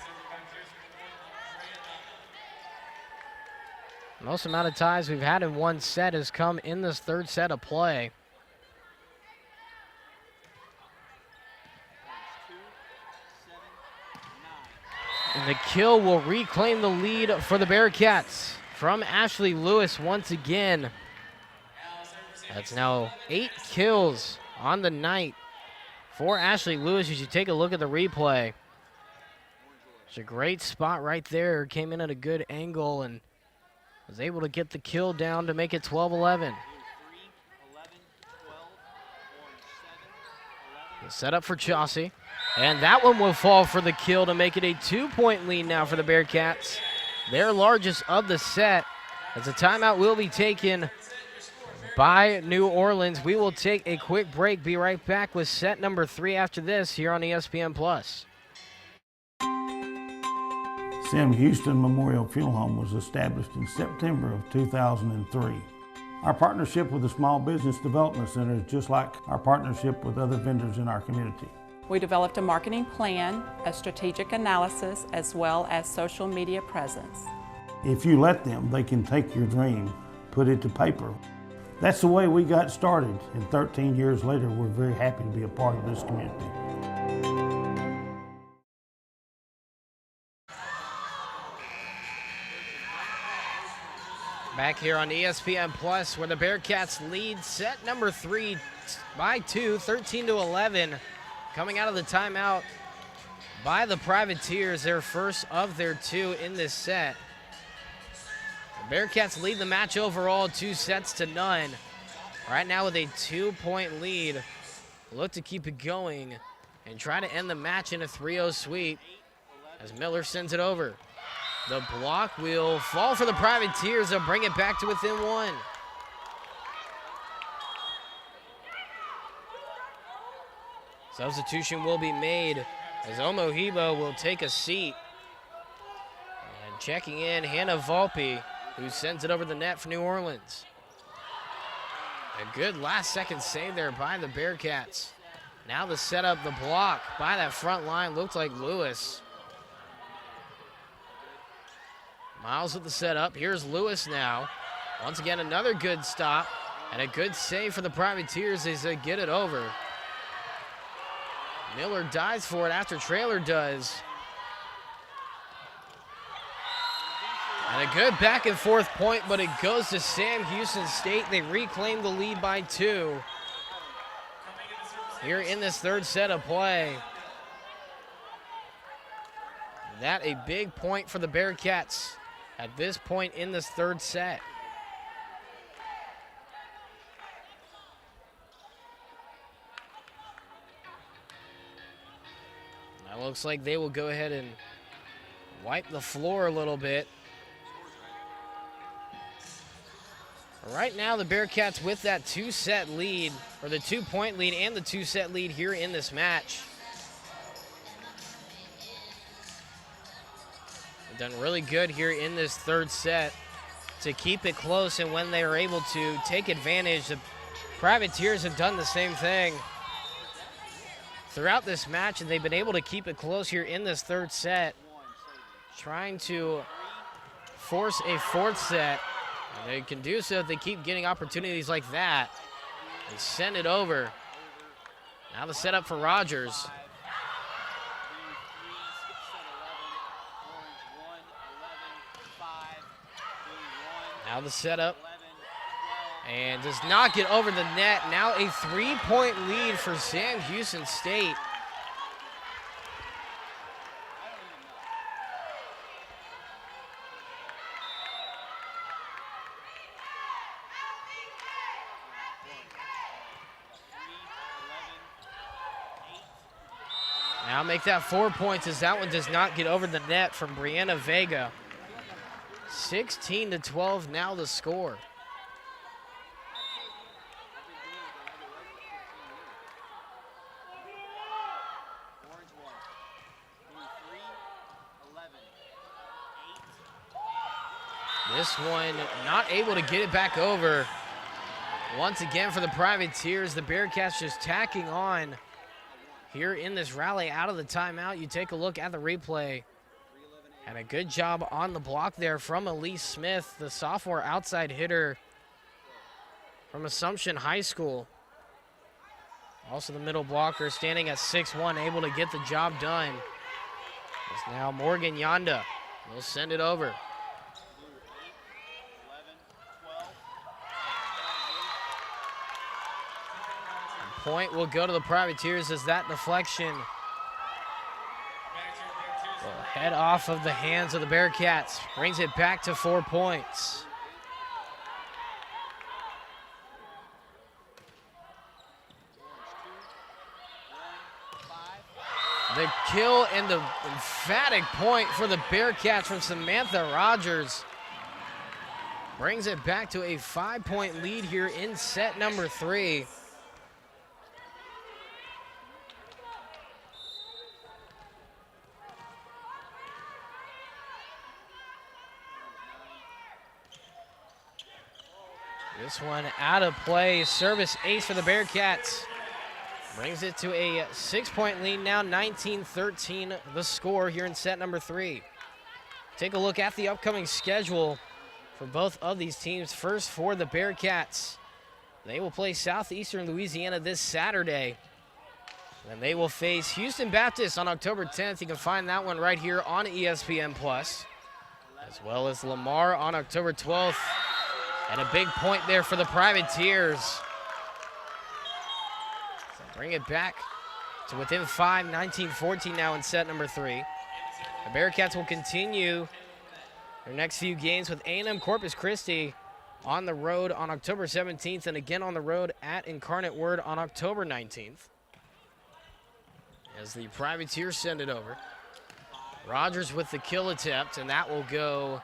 S1: Most amount of ties we've had in one set has come in this third set of play. And the kill will reclaim the lead for the Bearcats from Ashley Lewis once again. That's now 8 kills on the night for Ashley Lewis. You should take a look at the replay. It's a great spot right there. Came in at a good angle and was able to get the kill down to make it 12-11. The setup for Chauncey. And that one will fall for the kill to make it a 2-point lead now for the Bearcats. Their largest of the set. As a timeout will be taken by New Orleans. We will take a quick break. Be right back with set number 3 after this here on ESPN+.
S6: Sam Houston Memorial Funeral Home was established in September of 2003. Our partnership with the Small Business Development Center is just like our partnership with other vendors in our community.
S7: We developed a marketing plan, a strategic analysis, as well as social media presence.
S6: If you let them, they can take your dream, put it to paper. That's the way we got started, and 13 years later, we're very happy to be a part of this community.
S1: Back here on ESPN Plus, where the Bearcats lead set number 3 by 2, 13-11. Coming out of the timeout by the Privateers, their first of their 2 in this set. The Bearcats lead the match overall 2-0. Right now with a 2-point lead. Look to keep it going and try to end the match in a 3-0 sweep as Miller sends it over. The block will fall for the Privateers. They'll bring it back to within 1. Substitution will be made as Omohebo will take a seat. And checking in, Hannah Volpe, who sends it over the net for New Orleans. A good last-second save there by the Bearcats. Now the setup, the block by that front line looked like Lewis. Miles with the setup. Here's Lewis now. Once again, another good stop and a good save for the Privateers as they get it over. Miller dives for it after Traylor does. And a good back and forth point, but it goes to Sam Houston State. They reclaim the lead by 2 here in this third set of play. That a big point for the Bearcats at this point in this third set. Now looks like they will go ahead and wipe the floor a little bit. Right now, the Bearcats with that 2-set lead, or the 2-point lead and the 2-set lead here in this match. They've done really good here in this third set to keep it close, and when they are able to take advantage, the Privateers have done the same thing throughout this match, and they've been able to keep it close here in this third set, trying to force a fourth set. And they can do so if they keep getting opportunities like that. They send it over. Now the setup for Rogers. Now the setup. And does not get over the net. Now a 3-point lead for Sam Houston State. Now make that 4 points as that one does not get over the net from Brianna Vega. 16-12 now the score. This one not able to get it back over. Once again for the Privateers, the Bearcats just tacking on here in this rally out of the timeout. You take a look at the replay. And a good job on the block there from Elise Smith, the sophomore outside hitter from Assumption High School. Also the middle blocker standing at 6'1", able to get the job done. It's now Morgan Yonda. Will send it over. The point will go to the Privateers as that deflection will head off of the hands of the Bearcats. Brings it back to 4 points. The kill and the emphatic point for the Bearcats from Samantha Rogers brings it back to a 5-point lead here in set number 3. This one out of play. Service ace for the Bearcats. Brings it to a 6-point lead now, 19-13 the score here in set number 3. Take a look at the upcoming schedule for both of these teams. First for the Bearcats. They will play Southeastern Louisiana this Saturday. And they will face Houston Baptist on October 10th. You can find that one right here on ESPN+. As well as Lamar on October 12th. And a big point there for the Privateers. Bring it back to within 5, 19-14 now in set number 3. The Bearcats will continue their next few games with A&M Corpus Christi on the road on October 17th and again on the road at Incarnate Word on October 19th. As the Privateers send it over. Rogers with the kill attempt, and that will go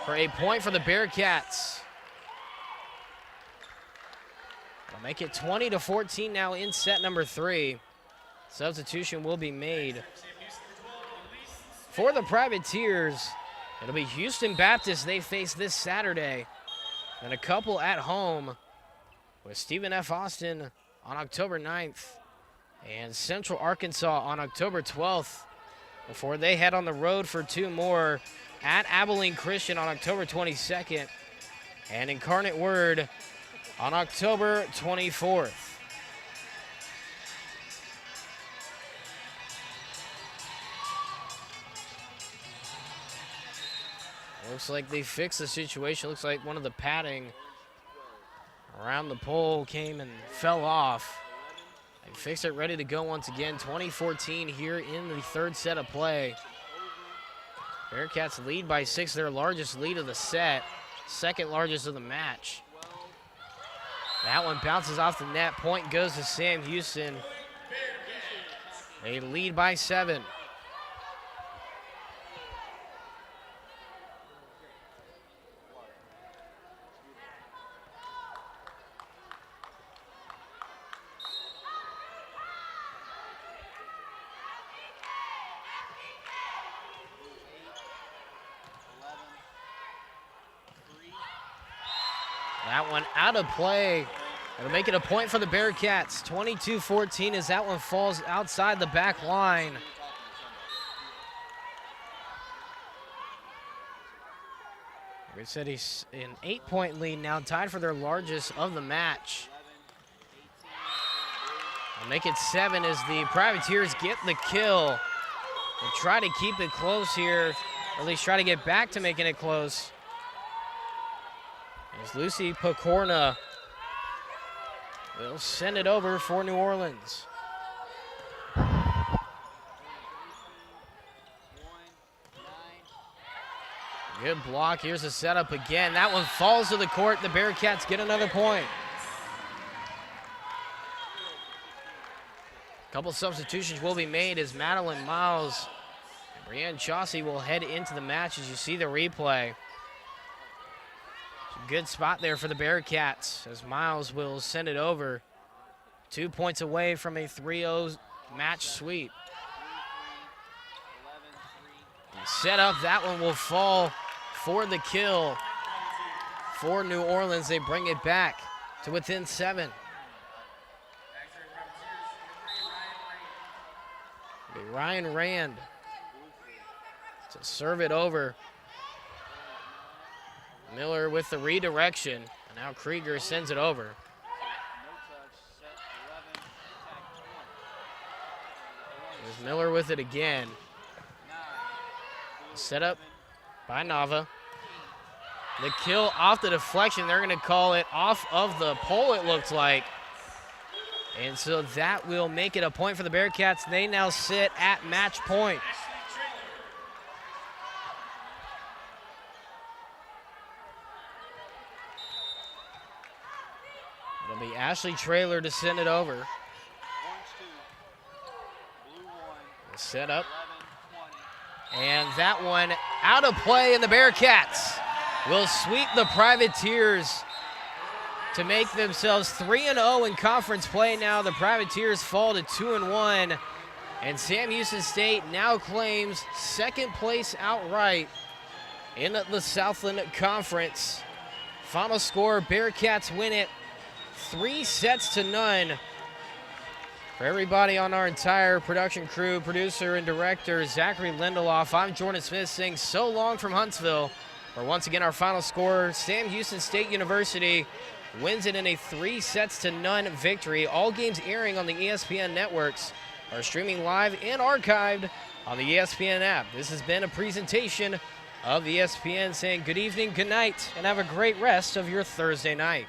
S1: for a point for the Bearcats. Make it 20-14 now in set number 3. Substitution will be made for the Privateers. It'll be Houston Baptist they face this Saturday. And a couple at home with Stephen F. Austin on October 9th and Central Arkansas on October 12th before they head on the road for 2 more at Abilene Christian on October 22nd and Incarnate Word on October 24th. Looks like they fixed the situation. Looks like one of the padding around the pole came and fell off. They fixed it, ready to go once again. 20-14 here in the 3rd set of play. Bearcats lead by 6, their largest lead of the set, 2nd largest of the match. That one bounces off the net. Point goes to Sam Houston. They lead by 7. That one out of play. It'll make it a point for the Bearcats. 22-14 as that one falls outside the back line. We said he's an 8-point lead now, tied for their largest of the match. They'll make it 7 as the Privateers get the kill and try to keep it close here, or at least try to get back to making it close. As Lucy Pokorna will send it over for New Orleans. Good block. Here's a setup again. That one falls to the court. The Bearcats get another point. A couple substitutions will be made as Madeline Miles and Brianne Chauncey will head into the match as you see the replay. Good spot there for the Bearcats as Miles will send it over. 2 points away from a 3-0 match sweep. Set up, that one will fall for the kill. For New Orleans, they bring it back to within 7. Ryan Rand to serve it over. Miller with the redirection. And now Krieger sends it over. There's Miller with it again. Set up by Nava. The kill off the deflection. They're going to call it off of the pole, it looks like. And so that will make it a point for the Bearcats. They now sit at match point. It'll be Ashley Traylor to send it over. Set up. And that one out of play, and the Bearcats will sweep the Privateers to make themselves 3-0 in conference play. Now the Privateers fall to 2-1, and Sam Houston State now claims second place outright in the Southland Conference. Final score, Bearcats win it 3-0. For everybody on our entire production crew, producer and director, Zachary Lindelof, I'm Jordan Smith saying so long from Huntsville, where once again our final score, Sam Houston State University wins it in a 3-0 victory. All games airing on the ESPN networks are streaming live and archived on the ESPN app. This has been a presentation of ESPN saying good evening, good night, and have a great rest of your Thursday night.